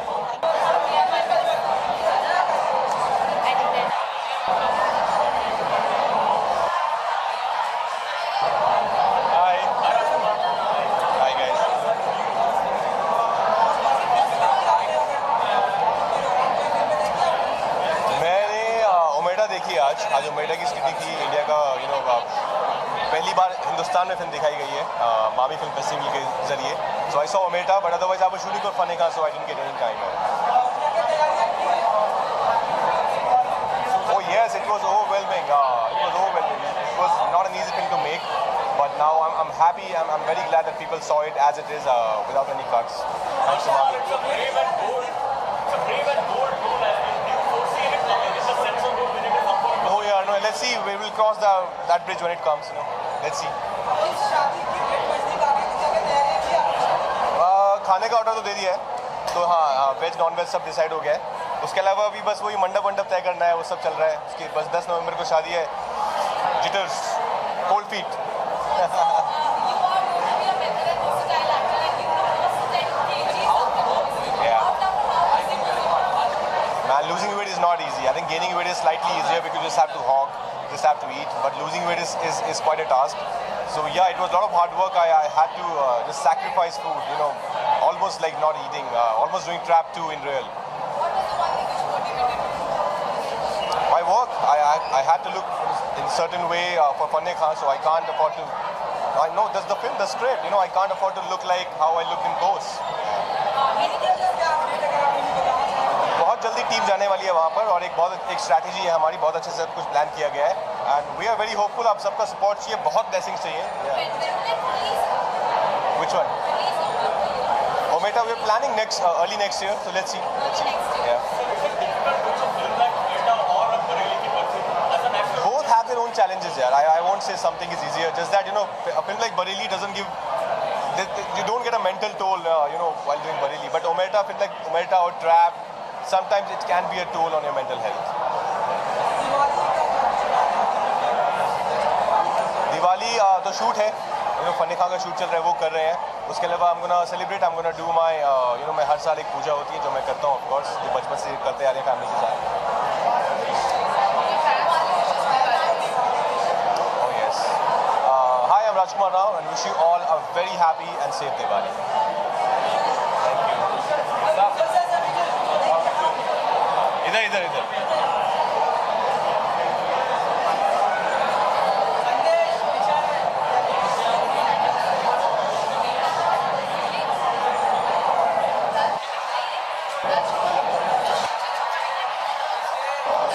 आज ओमेडा की स्क्रीनिंग की इंडिया का पहली बार हिंदुस्तान में फिल्म दिखाई गई है मामी फिल्म फेस्टिवल के जरिए. So I saw Omeda, but otherwise I was shooting for Phaneka, so I didn't get any time. Oh yes, it was overwhelming. It was not an easy thing to make, but now I'm happy. I'm very glad that people saw it as it is, without any cuts. Thanks to Mami. It's a brave and bold role. Do you foresee it coming in the sense of winning it? No, let's see. We will cross that bridge when it comes. Let's see. खाने का order तो दे दिया है, तो हाँ veg non veg सब decide हो गया है. उसके अलावा अभी बस वही मंडप तय करना है, वो सब चल रहा है. उसकी बस 10 नवंबर को शादी है. Jitters, cold feet. Man, losing weight is not easy. I think gaining weight is slightly easier because you just have to hog, just have to eat. But losing weight is quite a task. So yeah, it was a lot of hard work. I had to just sacrifice food, almost like not eating, almost doing trap 2 in real. My work, I had to look in a certain way for Fanne Khan, so I can't afford to. I know that's the film, the script. I can't afford to look like how I looked in Ghost. बहुत जल्दी team जाने वाली है वहाँ पर, और एक strategy है हमारी, बहुत अच्छे से सब कुछ प्लान किया गया है. And we are very hopeful. आप सबका सपोर्ट चाहिए, बहुत ब्लेसिंग्स चाहिए. Which one? Ometa, we are planning early next year, so let's see. Yeah. Both have their own challenges. Yeah, I won't say something is easier. Just that a film like Bareilly doesn't give. You don't get a mental toll, while doing Bareilly. But Ometa, a film like Ometa or Trap, sometimes it can be a toll on your mental health. Diwali तो shoot है, funny Khan का shoot चल रहा है, वो कर रहे हैं. उसके अलावा I'm gonna celebrate, I'm gonna do my मैं हर साल एक पूजा होती है जो मैं करता हूँ, of course, जो बचपन से करते आ रहे हैं फैमिली के साथ. Oh yes. Hi, I'm Rajkumar Rao and wish you all a very happy and safe Diwali. इधर.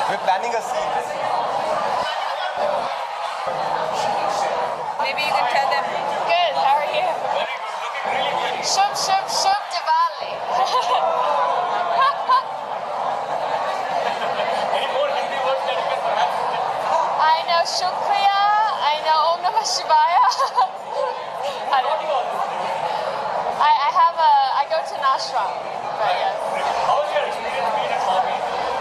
We're planning a scene. Maybe you can tell them. Good, how are you? Shub Diwali. I know Shukriya, I know Om Namah Shivaya. I go to an ashram. But yes. How was your experience being at Swami?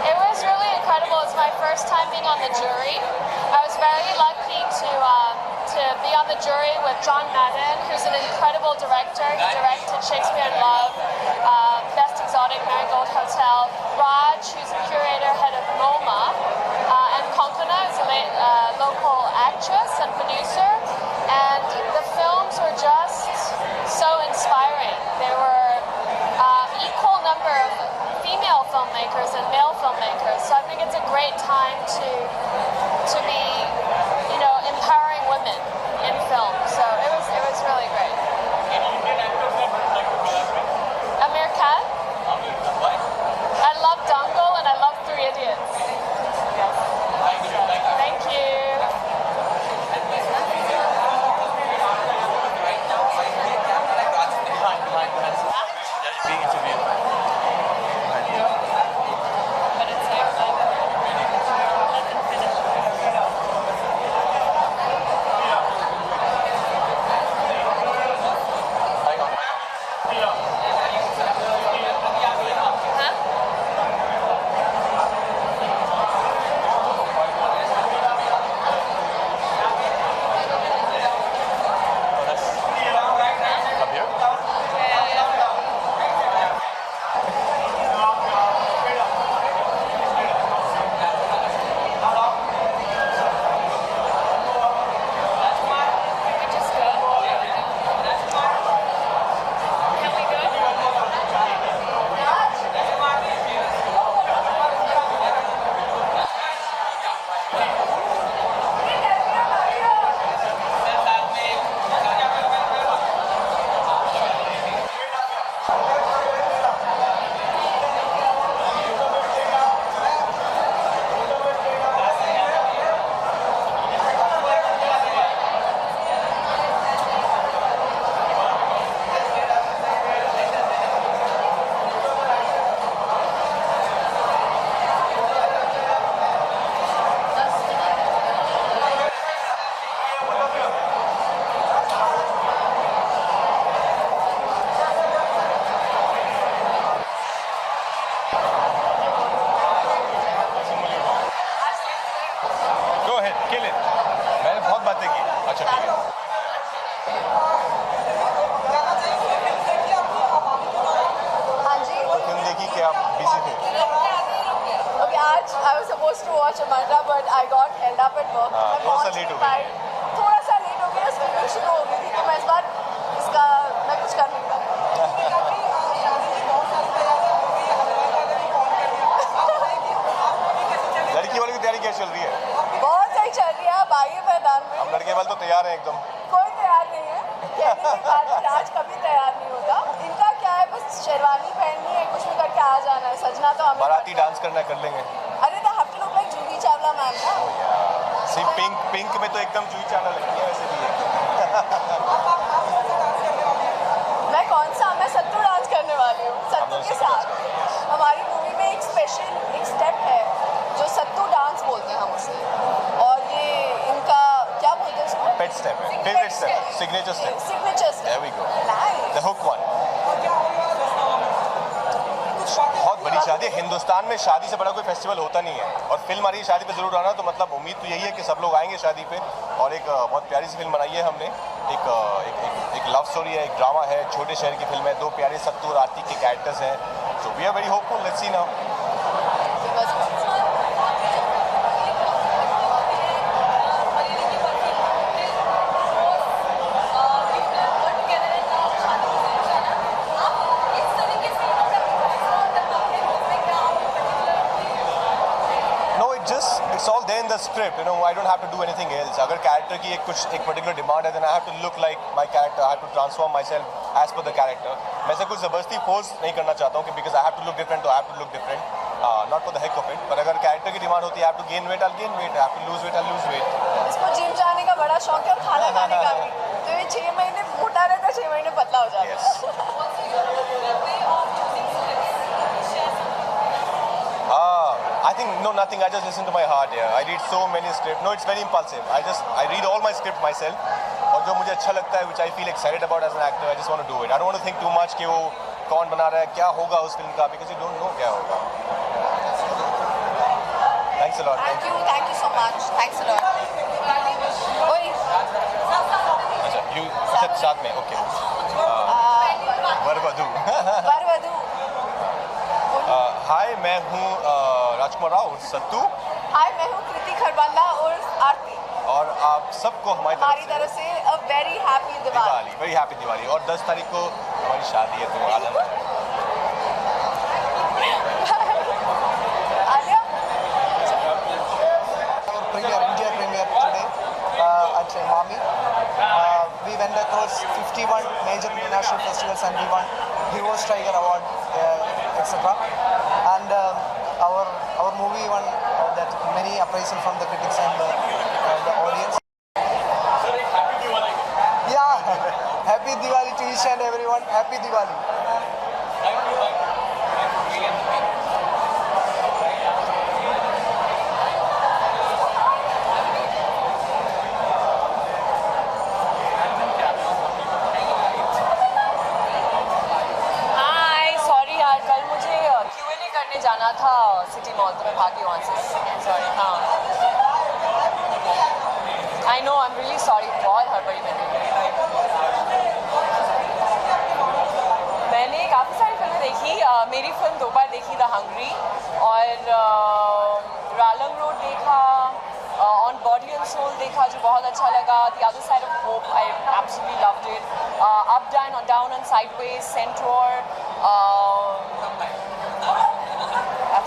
It was really incredible. It's my first time being on the jury. I was very lucky to be on the jury with John Madden, who's an incredible director. He directed Shakespeare in Love, Best Exotic Marigold Hotel. Raj, who's a curator, head of MoMA, and Konkona, who's a local actress and producer. And the films were just so inspiring. There were equal number of female filmmakers and male filmmakers. So I think it's a great time to be, empowering women in film. So it was really great. Any Indian actors that would like to collaborate? Amir Khan. Why? I love Dangal and I love Three Idiots. Yes. Thank you. Thank you. ले मैंने बहुत बातें की अच्छा ठीक है हाँ जी तो फिल्म देखी कि आप बिजी थे Okay, आज I was supposed to watch Amarta, but I got held up at work. हाँ, मैं थोड़ा सा पहुंच late नहीं हो गई। पाई। थोड़ा सा लेट हो गया, स्क्रीनिंग शुरू हो गई थी, तो मैं इस बार इसका मैं कुछ कर नहीं पाई। लड़की वाली की तैयारी क्या चल रही है बहुत सही चल रही है, अब आइए मैदान में। हम लड़के वाले तो तैयार हैं एकदम कोई तैयार नहीं है, कहने के बाद राज कभी तैयार नहीं होता। इनका क्या है, बस शेरवानी पहननी है, कुछ भी करके आ जाना है, सजना तो हमें। बाराती डांस करना कर लेंगे अरे they have to look like Juhi Chawla ma'am ना। सी पिंक में तो एकदम जूही चावला लगती है वैसे भी है मैं कौन सा, मैं सत्तू डांस करने वाली हूँ सत्तू के साथ। हमारी मूवी में एक स्पेशल एक स्टेप है जो सत्तू डांस बोलते हैं हम उसे, और ये इनका क्या बोलते हैं उसको? पेट स्टेप है favourite step signature step signature step. There we go nice. The hook one बहुत बड़ी शादी है हिंदुस्तान में शादी से बड़ा कोई फेस्टिवल होता नहीं है और फिल्म आ रही है शादी पे जरूर आना तो मतलब उम्मीद तो यही है कि सब लोग आएंगे शादी पे और एक बहुत प्यारी सी फिल्म बनाई है हमने एक लव स्टोरी है एक ड्रामा है छोटे शहर की फिल्म है दो प्यारे सत्तू और आरती के कैरेक्टर्स हैं so we are very hopeful let's see now It's all there in the script, you know. I don't have to do anything else. अगर character की एक particular demand है, then I have to look like my character. I have to transform myself as per the character. मैं से कुछ ज़बरदस्ती force नहीं करना चाहता हूँ कि because I have to look different, तो I have to look different. Not for the heck of it. पर अगर character की demand होती है, I have to gain weight, I'll gain weight. I have to lose weight, I'll lose weight. इसको gym जाने का बड़ा शौक है और खाना खाने का भी। तो ये 6 महीने मोटा रहता है, 6 महीने पतला हो जाता है। I think no, nothing. I just listen to my heart. Yeah, I read so many scripts. No, it's very impulsive. I read all my script myself. और जो मुझे अच्छा लगता है, which I feel excited about as an actor, I just want to do it. I don't want to think too much कि वो कौन बना रहा है, क्या होगा उस फिल्म का, because you don't know क्या होगा. Thanks a lot. Thank you so much. Thanks a lot. ओए, अच्छा, you साथ में, okay. वरवधु. वरवधु. हाय मैं हूँ राजकुमार राव और सत्तू हाय मैं हूँ कृति खरबंदा और आरती और आप सबको हमारी तरफ से a very happy Diwali very happy Diwali और 10 तारीख को हमारी शादी है तो आना Alia India premiere today at Mami. We went across 51 major international festivals and we won Hero Striker Award, etc. And our movie won that many appraisal from the critics and the audience. Yeah, happy Diwali to each and everyone. Happy Diwali. जाना था city mall तो मैं भागी वहाँ से sorry हाँ I know I am really sorry बहुत हड़बड़ी में मैंने काफ़ी सारी फिल्में देखी मेरी फिल्म 2 बार देखी द हंग्री और रालंग रोड देखा ऑन बॉडी एंड सोल देखा जो बहुत अच्छा लगा the other side of hope I absolutely loved it up down and sideways centaur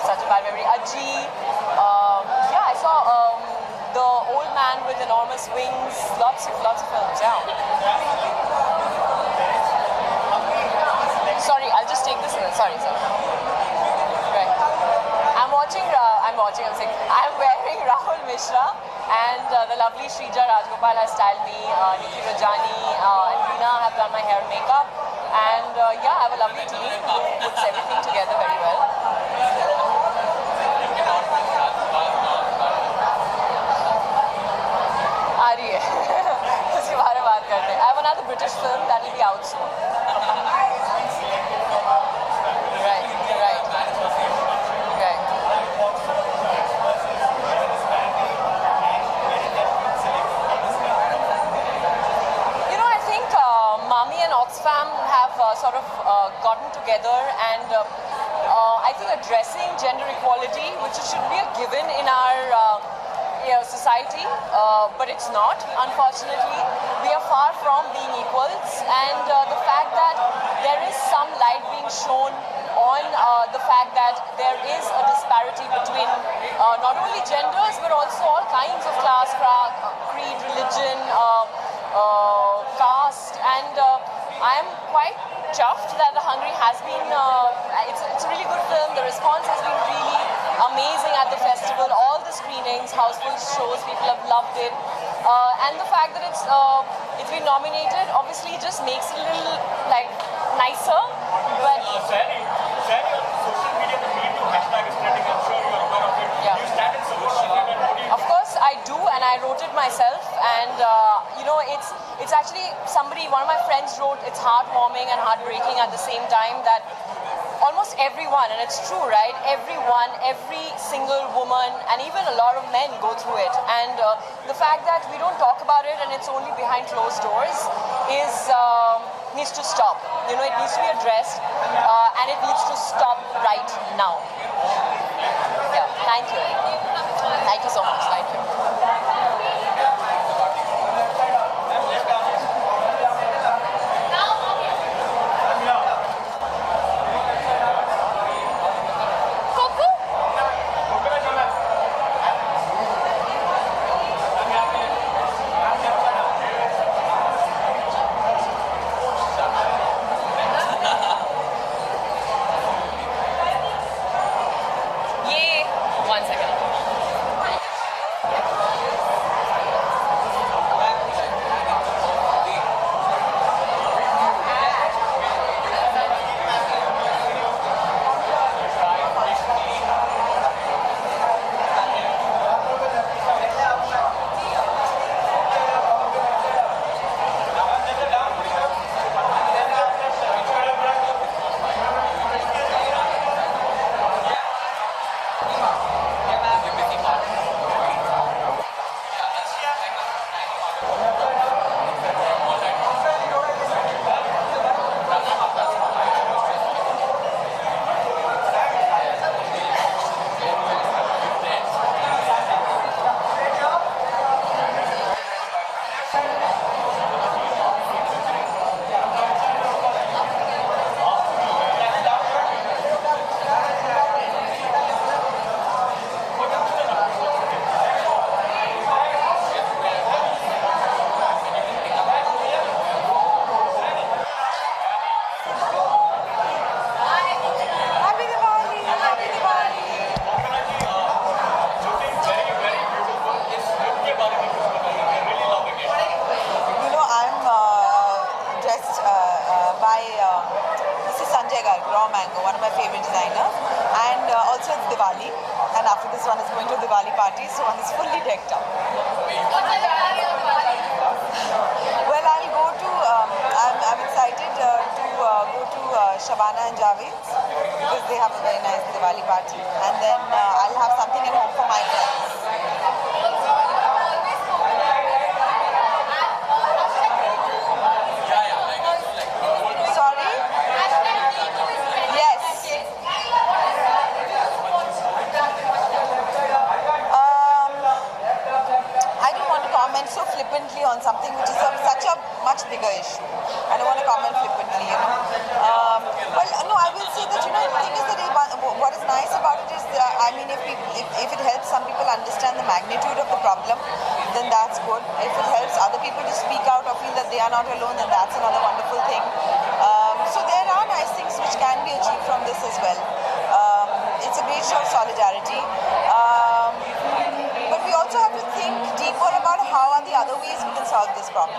such a bad memory. Aji, yeah, I saw The Old Man with Enormous Wings. Lots of films. Yeah. Sorry, I'll just take this. Sorry. Right. I'm saying I'm wearing Rahul Mishra, and the lovely Shrija Rajgopal has styled me. Nikki Rajani and Reena have done my hair and makeup, and yeah, I have a lovely team who puts everything together very well. आ रही है उसके बारे में बात करते हैं I have another British film that will be out soon right Fam have sort of gotten together and I think addressing gender equality, which should be a given in our society, but it's not, unfortunately. We are far from being equals, and the fact that there is some light being shown on the fact that there is a disparity between not only genders but also all kinds of class, creed, religion, caste, and I am quite chuffed that The Hungry has been, it's a really good film. The response has been really amazing at the festival. All the screenings, houseful shows, people have loved it. And the fact that it's been nominated obviously just makes it a little like nicer. But Sally, on social media, the Me Too hashtag is trending. I'm sure you're aware of it. Yeah. You stand in support of it, and what do you of course I do, and I wrote it myself, and you know, it's actually one of my friends wrote, it's heartwarming and heartbreaking at the same time that almost everyone, and it's true, right? Everyone, every single woman, and even a lot of men go through it. And the fact that we don't talk about it and it's only behind closed doors needs to stop. You know, it needs to be addressed, and it needs to stop right now. Yeah, thank you. Thank you so much. Thank you. One second. one of my favorite designers. And also it's Diwali, and after this one is going to a Diwali party, so one is fully decked out. Well, I'll go to, I'm excited to go to Shabana and Javed's because they have a very nice Diwali party, and then I'll have something at home for my friends. So flippantly on something which is such a much bigger issue. I don't want to comment flippantly, you know. Well, no, I will say that, you know, the thing is that what is nice about it is, I mean, if it helps some people understand the magnitude of the problem, then that's good. If it helps other people to speak out or feel that they are not alone, then that's another wonderful thing. So there are nice things which can be achieved from this as well. It's a great show of solidarity. But we also have to think deeper about how are the other ways we can solve this problem.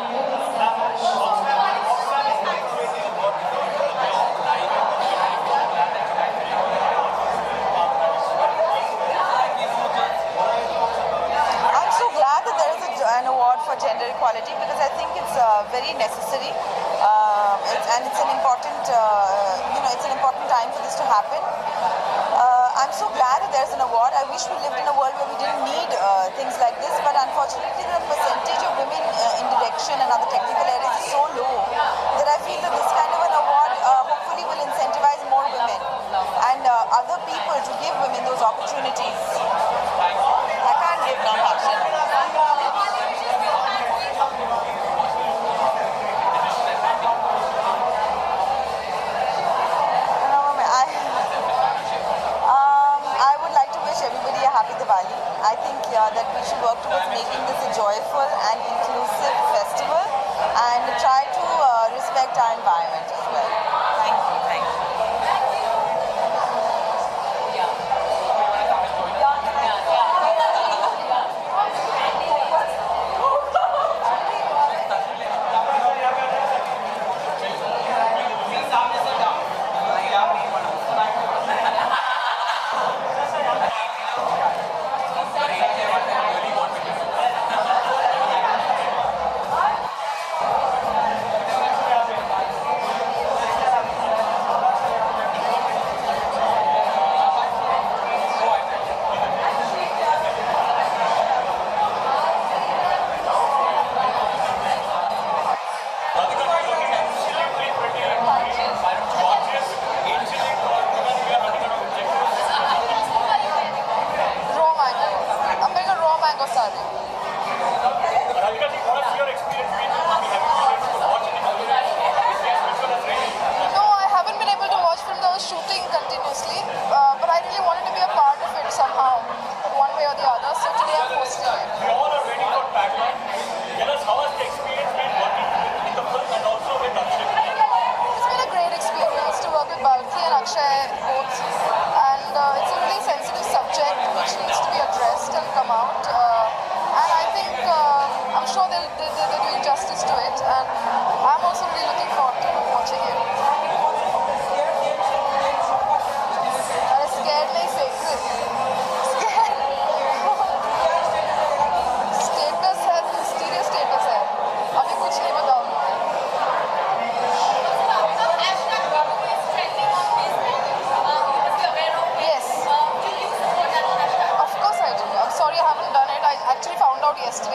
I'm so glad that there is an award for gender equality because I think it's very necessary. It's an important, it's an important time for this to happen. I'm so glad that there's an award. I wish we lived in a world where we didn't need things like this, but unfortunately the percentage of women in direction and other technical areas is so low that I feel that this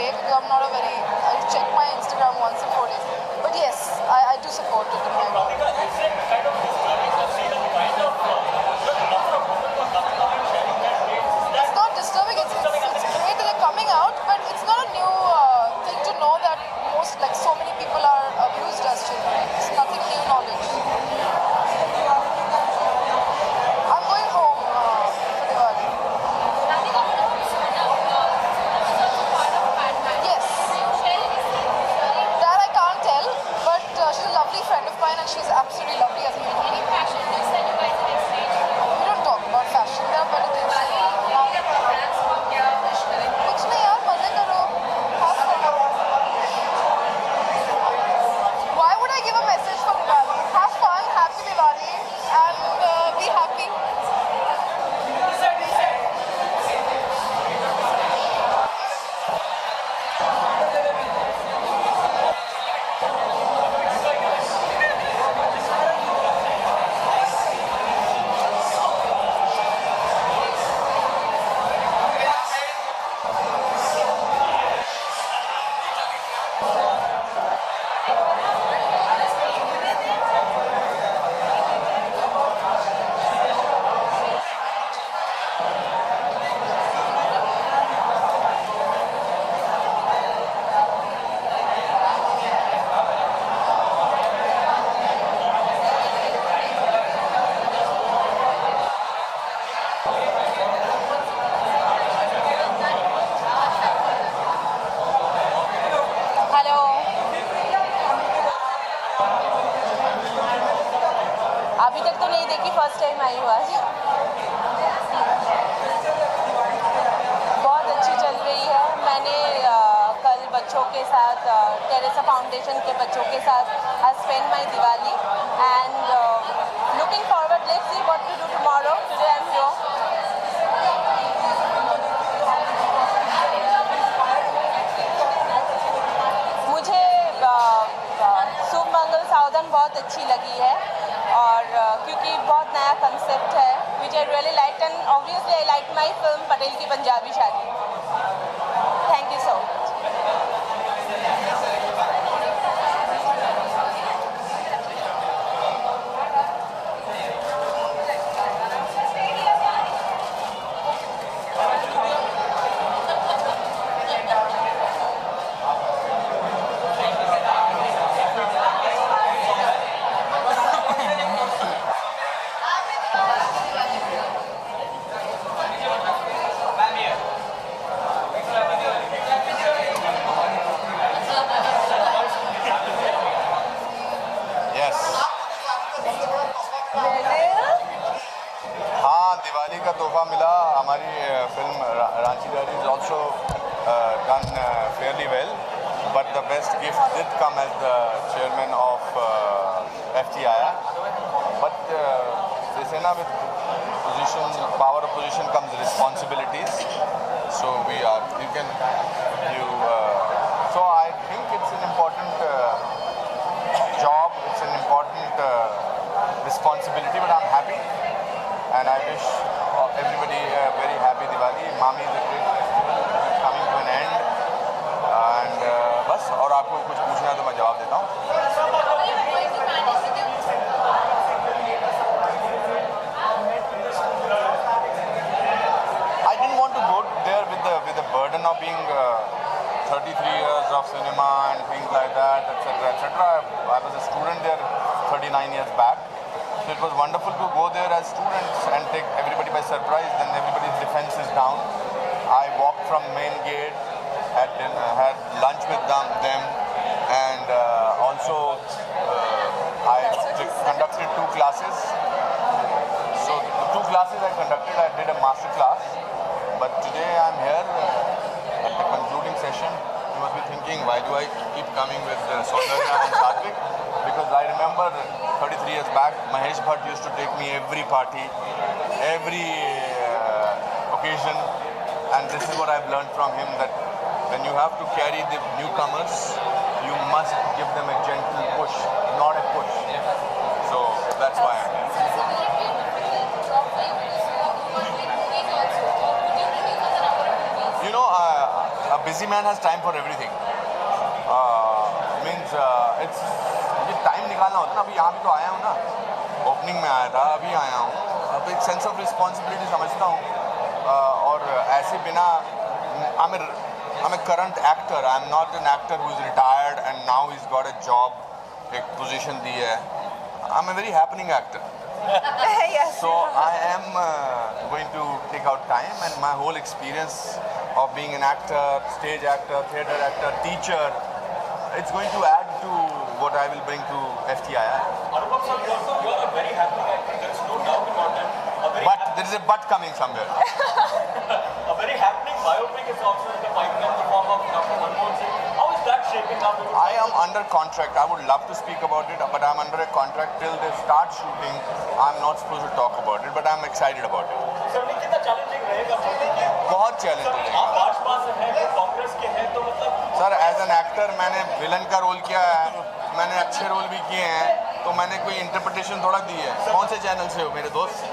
day because I'm not a very, I check my Instagram once in 4 days. But yes, I do support it in my way. Is it kind of disturbing to see the kind of number of women who are coming out and sharing their dates? It's not disturbing, it's great that they're coming out, but it's not a new thing to know that so many people are abused as children. It's nothing new knowledge. I'm going home for Diwali. Yes. That I can't tell, but she's a lovely friend of mine and she's absolutely lovely as a human being. We don't talk about fashion, there are better things to do. कुछ नहीं यार, मजे करो. Why would I give a message for Diwali? Have fun, happy Diwali, and be happy. अभी तक तो नहीं देखी, फर्स्ट टाइम आई हूँ आज. बहुत अच्छी चल रही है. मैंने कल बच्चों के साथ टेरेसा फाउंडेशन के बच्चों के साथ I spend my Diwali and looking forward, let's see what to do tomorrow. Today I am here. मुझे शुभ मंगल सावधान बहुत अच्छी लगी है और क्योंकि बहुत नया कंसेप्ट है which I really like and obviously I like my film Patel Ki Punjabi Shaadi. Thank you so much. Diwali का तोहफा मिला. हमारी film Ranchi Diary is also done fairly well, but the best gift did come as the chairman of FTI. But they say now with position, power of position comes responsibilities. So so I think it's an important job, it's an important responsibility, but I'm happy. And I wish everybody a very happy Diwali. Mami is a great festival coming to an end. And बस और आपको कुछ पूछना है तो मैं जवाब देता हूँ. I didn't want to go there with the burden of being 33 years of cinema and things like that, etc., etc. I was a student there 39 years back. So it was wonderful to go there as students and take everybody by surprise. Then everybody's defense is down. I walked from main gate, had lunch with them, and also I conducted 2 classes. So the 2 classes I conducted, I did a master class. But today I'm here at the concluding session. You must be thinking, why do I keep coming with Saundarya and Satvik? Because I remember 33 years back, Mahesh Bhatt used to take me every party, every occasion, and this is what I've learned from him, that when you have to carry the newcomers, you must give them a gentle push, not a push. So that's why I'm here. You know, a busy man has time for everything. Means it's मुझे time निकालना होता है ना. अभी यहाँ भी तो आया हूँ ना, ओपनिंग में आया था, अभी आया हूँ. अब एक सेंस ऑफ रिस्पॉन्सिबिलिटी समझता हूँ. और ऐसे बिना I'm a current actor. I'm not an actor who's retired and now he's got a job, एक position दी है. I'm a very happening actor. Yes. So I am going to take out time, and my whole experience of being an actor, stage actor, theatre actor, teacher, it's going to add to what I will bring to FTII. Anupam sir, you are a very happy actor. There is no doubt about it. But there is a but coming somewhere. A very happening biopic is also in the pipeline in the form of Dr. Manmohan Singh. How is that shaping up? I am under contract. I would love to speak about it, but I'm under a contract till they start shooting. I'm not supposed to talk about it, but I'm excited about it. Sir ये कितना challenging रहेगा? बहुत challenging रहेगा. आप भाजपा से हैं, वो कांग्रेस के हैं, तो मतलब सर एज एन एक्टर मैंने विलन का रोल किया है, मैंने अच्छे रोल भी किए हैं, तो मैंने कोई इंटरप्रिटेशन थोड़ा दी है. कौन से चैनल से हो मेरे दोस्त?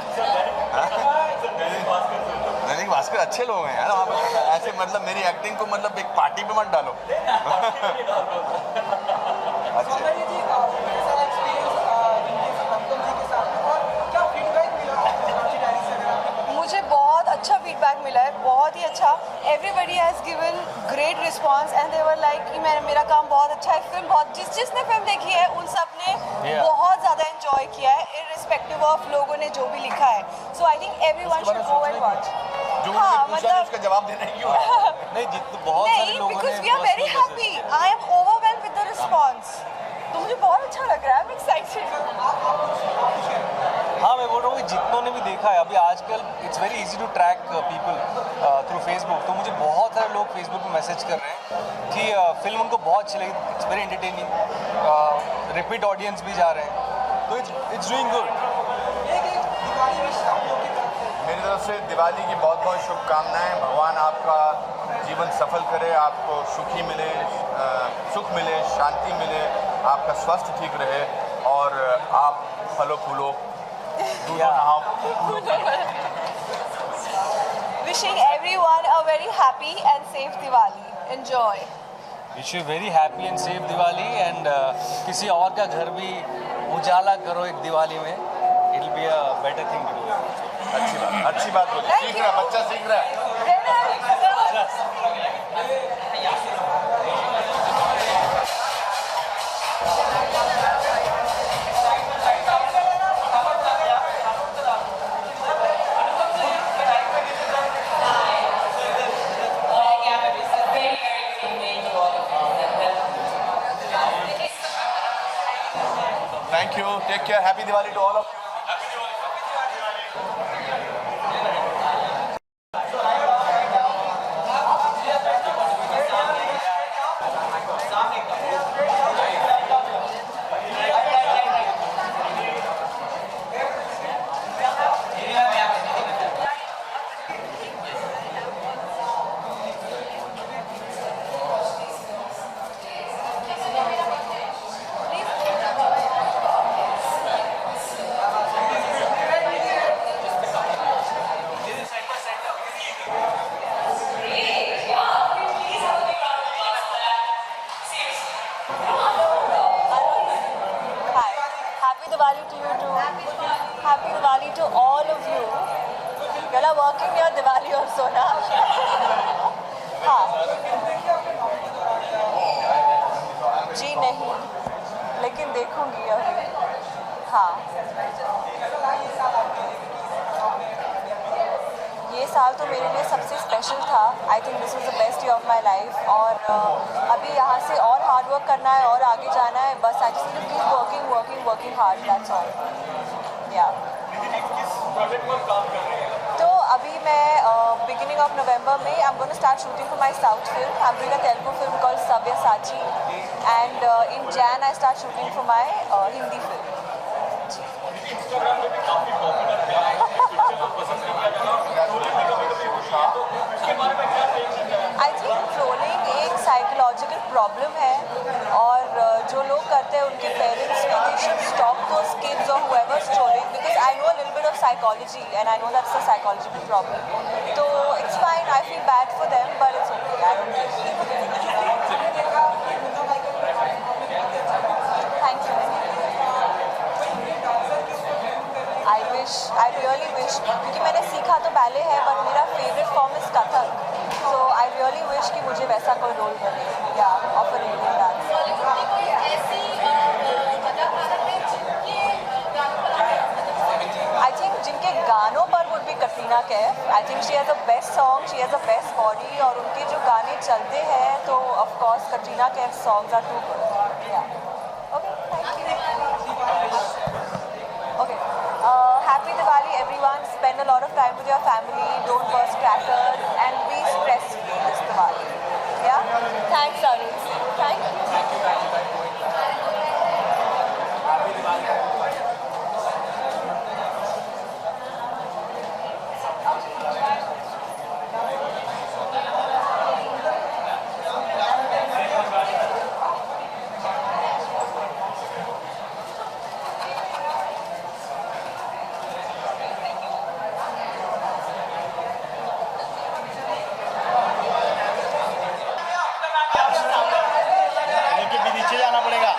दैनिक भास्कर अच्छे लोग हैं यार वहाँ पर. ऐसे मतलब मेरी एक्टिंग को मतलब एक पार्टी पे मत डालो. मुझे बहुत अच्छा फीडबैक मिला है, बहुत ही अच्छा. Everybody has given great response and they were like कि मेरा काम बहुत अच्छा है. फिल्म बहुत जिसने फिल्म देखी है उन सब ने बहुत ज़्यादा एंजॉय किया है, इररिस्पेक्टिव ऑफ लोगों ने जो भी लिखा है. So I think everyone should go and watch. हाँ मतलब उसका जवाब देना क्यों नहीं, जितने बहुत सारे लोगों ने because we are very happy. I am overwhelmed with the response. तो मुझे बहुत अच्छा लग रहा है. I am excited. हाँ, मैं बोल रहा हूँ कि जितनों ने भी देखा है अभी आजकल it's very easy to track people through Facebook. तो मुझे बहुत सारे लोग फेसबुक पे मैसेज कर रहे हैं कि फिल्म उनको बहुत अच्छी लगी, it's very entertaining, repeat audience भी जा रहे हैं, तो इट्स डूइंग गुड. मेरी तरफ से दिवाली की बहुत बहुत शुभकामनाएं. भगवान आपका जीवन सफल करे, आपको सुखी मिले, सुख मिले, शांति मिले, आपका स्वास्थ्य ठीक रहे और आप फलो फूलो दूधो नहाओ. Wishing everyone a very happy and safe Diwali. Enjoy. Wish you very happy and safe Diwali. And किसी और का घर भी उजाला करो एक दिवाली में. It will be a better thing to do. अच्छी बात बोली. सीख रहा बच्चा, सीख रहा है. Thank you. Take care. Happy Diwali to all of you. Happy Diwali to all of you. You all are working here Diwali also na? हाँ. जी नहीं, लेकिन देखूंगी अभी. हाँ. ये साल तो मेरे लिए सबसे स्पेशल था. I think this is the best year of my life. और अभी यहाँ से और हार्ड वर्क करना है और आगे जाना है. बस I just keep working working working hard. That's all. या तो अभी मैं बिगिनिंग ऑफ नवंबर में I am going to start shooting for my south film. I am doing a Telugu film called Savyasachi. And in Jan I start shooting for my Hindi film. I think trolling एक psychological problem है और जो लोग करते हैं उनके parents को they should stop those kids और whoever's trolling because I know a little bit of psychology and I know that's a psychological problem. So it's fine. I feel bad for them, but it's okay. I don't think so. Thank you. I really wish, क्योंकि मैंने सीखा तो ballet है, but मेरा favourite form is Kathak. So I really wish कि मुझे वैसा कोई रोल मिले, या of a Indian dance. I think जिनके गानों पर would be Katrina Kaif. I think she has the best song, she has the best body, और उनके जो गाने चलते हैं तो of course Katrina Kaif's songs are too good. Yeah. Okay, thank you. Okay. Happy Diwali, everyone. Spend a lot of time with your family. Don't burst crackers and be stress-free this Diwali. Yeah. Thanks, Arun. Thank you. लेकिन भी नीचे जाना पड़ेगा.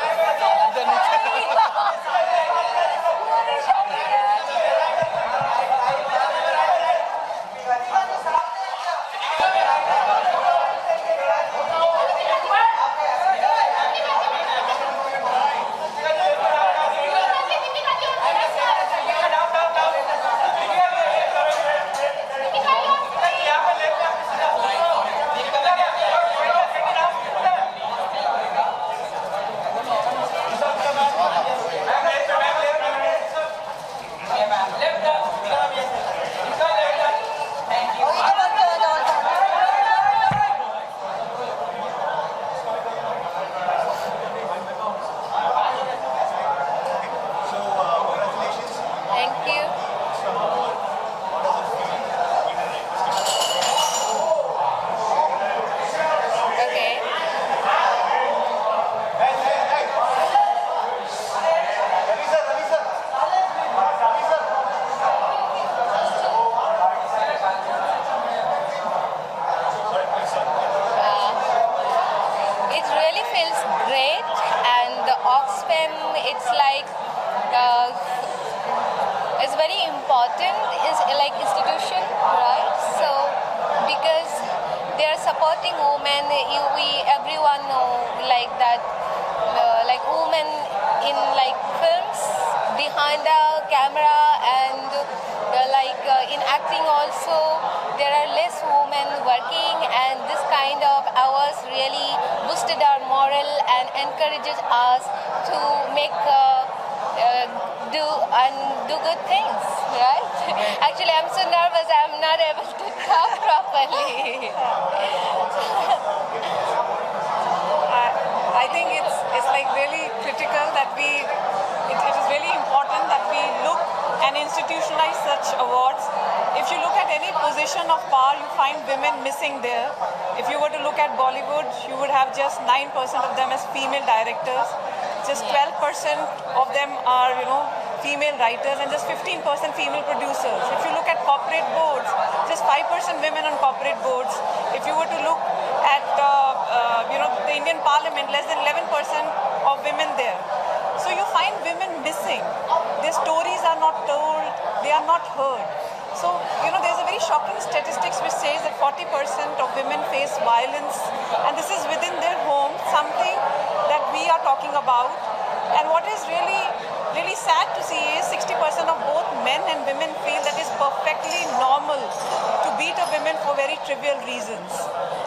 Thank you. Okay. It really feels great, and the Oxfam, it's like it's very important, is like institution, right? So because they are supporting women, we everyone know like that, like women in like films behind the camera, and in acting also there are less women working, and this kind of hours really boosted our moral and encourages us to make do good things, right? Actually, I'm so nervous, I'm not able to talk properly. I think it's like really critical that it is really important that we look and institutionalize such awards. If you look at any position of power, you find women missing there. If you were to look at Bollywood, you would have just 9% of them as female directors. Just 12% of them are, female writers, and just 15% female producers. If you look at corporate boards, just 5% women on corporate boards. If you were to look at, the Indian Parliament, less than 11% of women there. So you find women missing. Their stories are not told, they are not heard. So, there's a very shocking statistics which says that 40% of women face violence, and this is within their home, something that we are talking about. And what is really, really sad to see is 60% of both men and women feel that it's perfectly normal to beat a woman for very trivial reasons.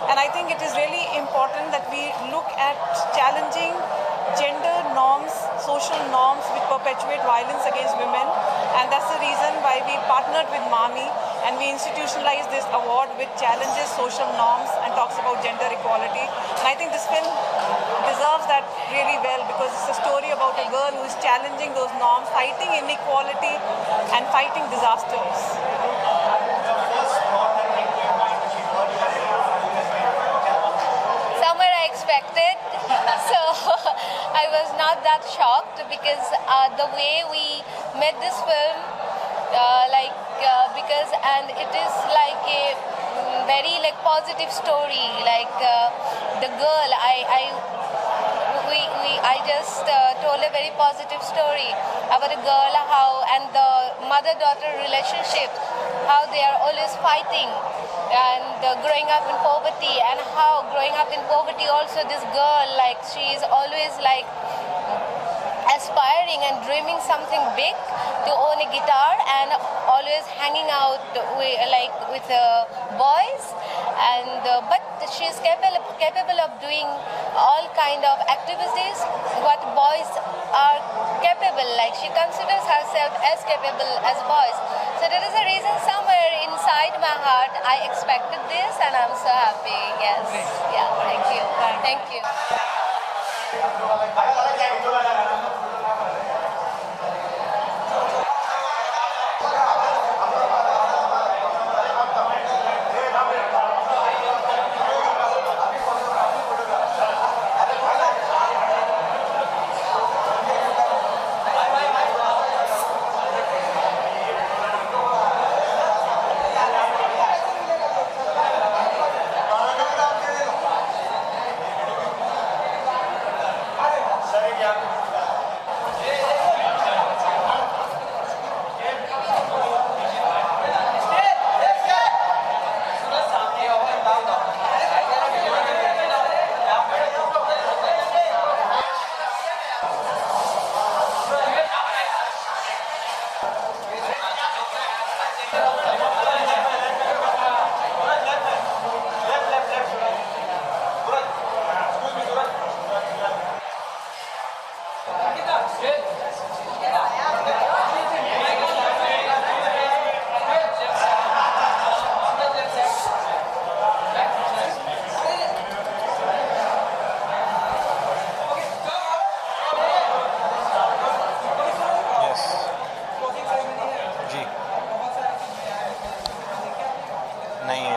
And I think it is really important that we look at challenging gender norms, social norms which perpetuate violence against women, and that's the reason why we partnered with MAMI and we institutionalized this award which challenges social norms and talks about gender equality. And I think this film deserves that really well, because it's a story about a girl who is challenging those norms, fighting inequality and fighting disasters. Somewhere I expected, so I was not that shocked, because the way we made this film, because and it is like a very like positive story. Like the girl, I just told a very positive story about a girl, how and the mother-daughter relationship, how they are always fighting, and growing up in poverty, and how growing up in poverty also this girl, like she is always like aspiring and dreaming something big, to own a guitar and always hanging out with boys, and but she is capable of doing all kind of activities what boys are capable. Like she considers herself as capable as boys. So there is a reason somewhere inside my heart I expected this, and I'm so happy. Yes, yeah. Thank you. Thank you.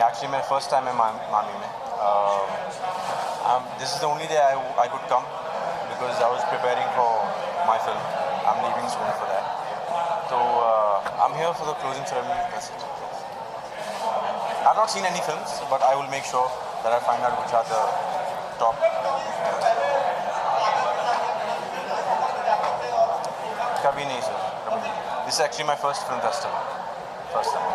Actually, my first time in Mami mein. This is the only day I could come because I was preparing for my film. I'm leaving soon for that. So I'm here for the closing ceremony. That's it. I've not seen any films, but I will make sure that I find out which are the top. Kabhi nahi sir. This is actually my first film festival. First time.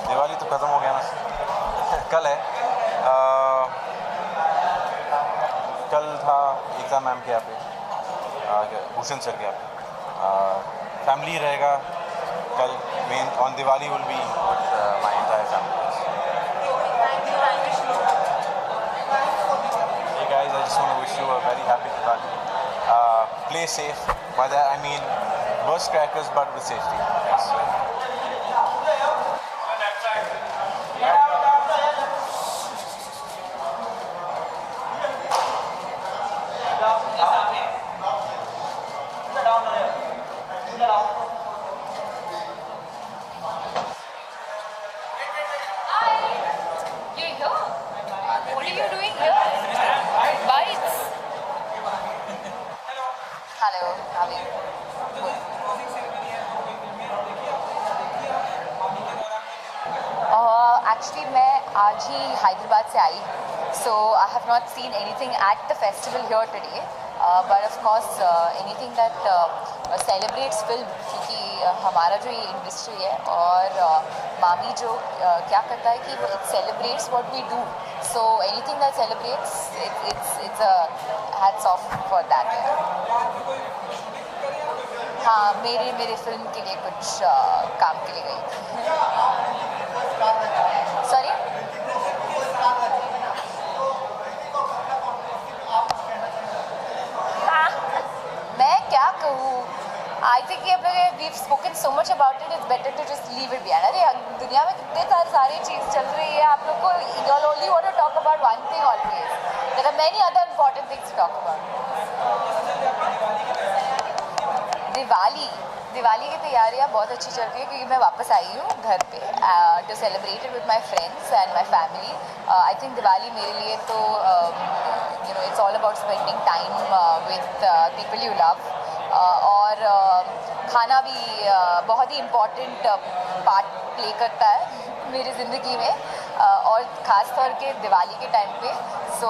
Diwali तो खत्म हो गया ना कल है कल था एकता ma'am के यहाँ पे भूषण सर के यहाँ पे फैमिली रहेगा कल main on Diwali will be my entire family Hey guys, I just want to wish you a very happy Diwali. Play safe. By that I mean burst crackers but with safety. Yes. Actually, मैं आज ही हैदराबाद से आई, so I have not seen anything at the festival here today. But of course, anything that celebrates film, क्योंकि हमारा जो ये industry है और मामी जो क्या करता है कि it celebrates what we do. So anything that celebrates, it's a hats off for that. हाँ, मेरे फिल्म के लिए कुछ काम के लिए गई थी. Sorry? मैं क्या कहूँ? I think we've spoken so much about it. It's better to just leave it behind. अरे दुनिया में कितने सारी चीज़ चल रही है. आप लोग को you only want to talk about one thing always. There are many other important things to talk about. Diwali की तैयारियाँ बहुत अच्छी चल रही है क्योंकि मैं वापस आई हूँ घर पे to celebrate it with my friends and my family. I think Diwali मेरे लिए तो it's all about spending time with people you love. और खाना भी बहुत ही इम्पॉर्टेंट पार्ट प्ले करता है मेरी ज़िंदगी में, और ख़ास तौर के दिवाली के टाइम पे. So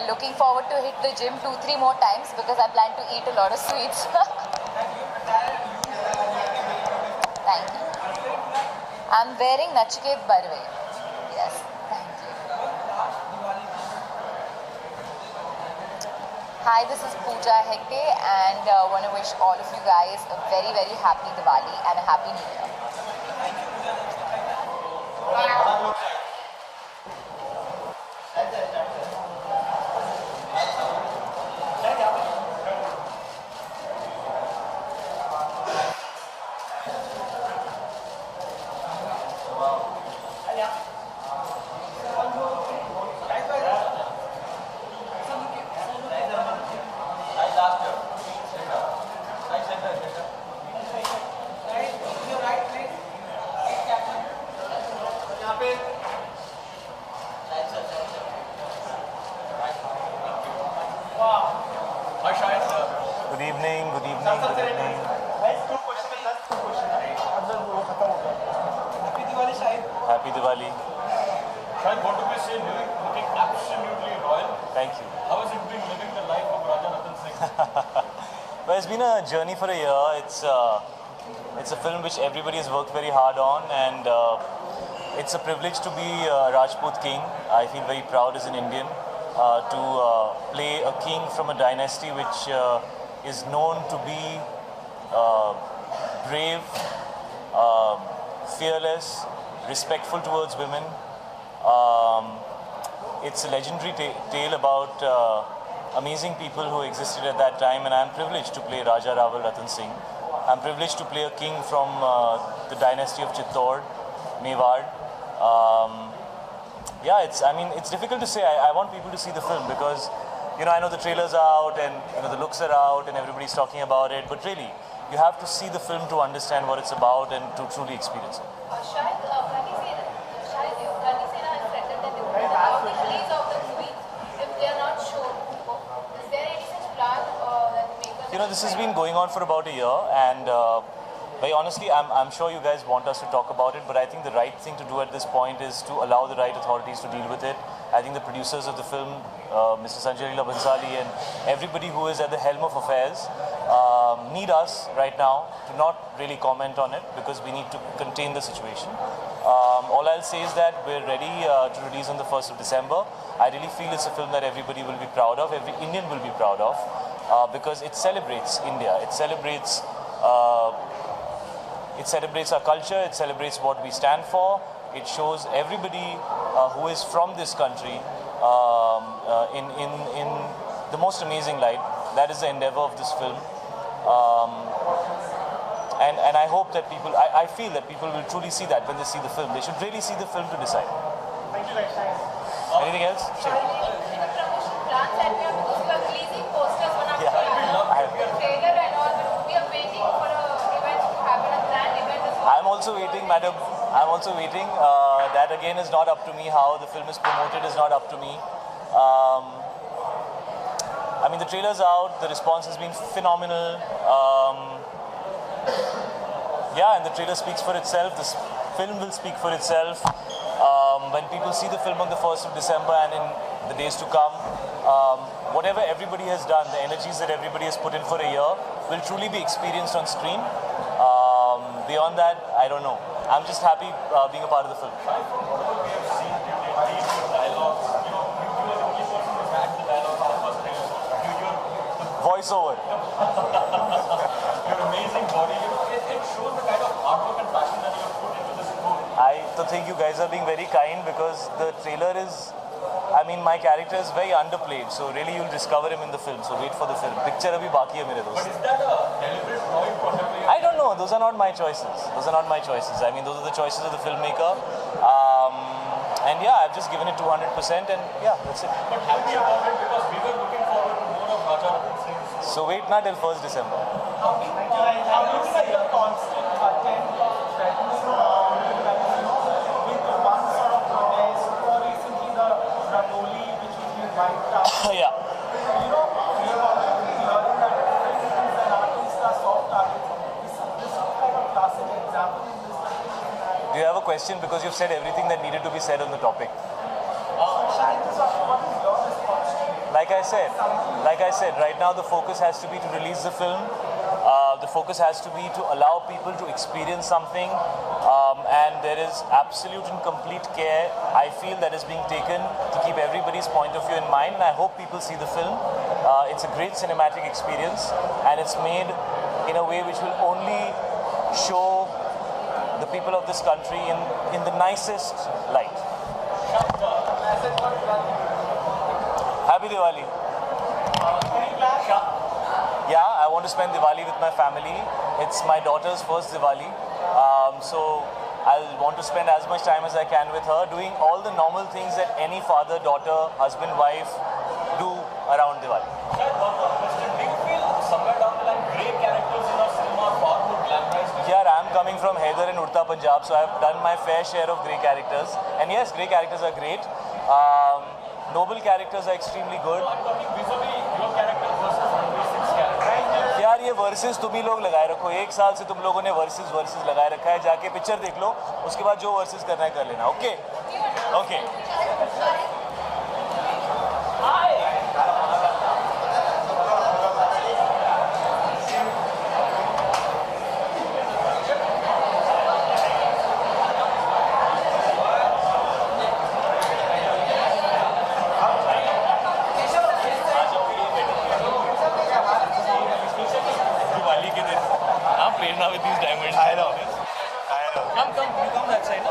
looking forward to hit the gym 2-3 more times because I plan to eat a lot of sweets. Thank you. I'm wearing Nachiket Barve. Yes, thank you. Hi, this is Pooja Hegde and want to wish all of you guys a very, very happy Diwali and a happy New Year. Good evening, good evening, good evening. Happy Diwali. Shahid, what do we say? Looking absolutely royal. Thank you. How has it been living the life of Raja Ratan Singh? Well, it's been a journey for a year. It's a film which everybody has worked very hard on, and it's a privilege to be a Rajput king. I feel very proud as an Indian to play a king from a dynasty which is known to be brave, fearless, respectful towards women. It's a legendary tale about amazing people who existed at that time, and I'm privileged to play Raja Raval Ratan Singh. I'm privileged to play a king from the dynasty of Chittor, Mewar. Yeah, it's difficult to say. I want people to see the film because, I know the trailers are out and the looks are out and everybody's talking about it, but really, you have to see the film to understand what it's about and to truly experience it. Shahid, Rani Sena has threatened that they will allow the release of the movie if they are not shown. Is there any such plan that the makers... This has been going on for about a year, and very honestly, I'm sure you guys want us to talk about it, but I think the right thing to do at this point is to allow the right authorities to deal with it. I think the producers of the film, Mr. Sanjay Leela Bhansali and everybody who is at the helm of affairs need us right now to not really comment on it because we need to contain the situation. All I'll say is that we're ready to release on the 1st of December. I really feel it's a film that everybody will be proud of, every Indian will be proud of, because it celebrates India, it celebrates our culture, it celebrates what we stand for, it shows everybody who is from this country in the most amazing light. That is the endeavor of this film. And I hope that I feel that people will truly see that when they see the film. They should really see the film to decide. Thank you guys. Anything else? Sure. The promotion plans that we are, because we are releasing posters on our trailer and all, but we are waiting for an event to happen, a planned event as well. I'm also waiting, madam. I'm also waiting. That again is not up to me. How the film is promoted is not up to me. The trailer's out. The response has been phenomenal. And the trailer speaks for itself. This film will speak for itself. When people see the film on the 1st of December and in the days to come, whatever everybody has done, the energies that everybody has put in for a year will truly be experienced on screen. Beyond that, I don't know. I'm just happy being a part of the film. Voiceover. Your amazing body, it shows the kind of hard work and passion that you have put into this movie. I think you guys are being very kind because the trailer is, my character is very underplayed, so really you'll discover him in the film, so wait for the film. Picture abhi baki hai mere dost. But is that a deliberate point possibly? I don't know, those are not my choices. Those are the choices of the filmmaker. I've just given it 200% and that's it. But happy about it because we were looking forward to more of Raja Ratan Singh. So wait not till 1st December. How looks like the constant attempt of threats with one sort of protest, or recently the Rangoli which was being wiped out. Yeah. We are already hearing that question because you've said everything that needed to be said on the topic. Like I said, right now the focus has to be to release the film. The focus has to be to allow people to experience something, and there is absolute and complete care, I feel, that is being taken to keep everybody's point of view in mind, and I hope people see the film. It's a great cinematic experience, and it's made in a way which will only show the people of this country in the nicest light. Happy Diwali. Yeah, I want to spend Diwali with my family. It's my daughter's first Diwali. So I'll want to spend as much time as I can with her, doing all the normal things that any father, daughter, husband, wife do around Diwali. Do you feel somewhere down the line grey characters in our cinema are far more glamorized? Yeah, I'm coming from Hyder in Urta, Punjab, so I've done my fair share of grey characters. And yes, grey characters are great. Noble characters are extremely good. I'm talking vis-a-vis your character versus Ranveer Singh's character. यार ये versus तुम ही लोग लगाए रखो, 1 साल से तुम लोगों ने वर्सेस लगाए रखा है, जाके पिक्चर देख लो, उसके बाद जो वर्सेस करना है कर लेना. Okay okay. Prerna with these diamonds. I know. Come, you come that side.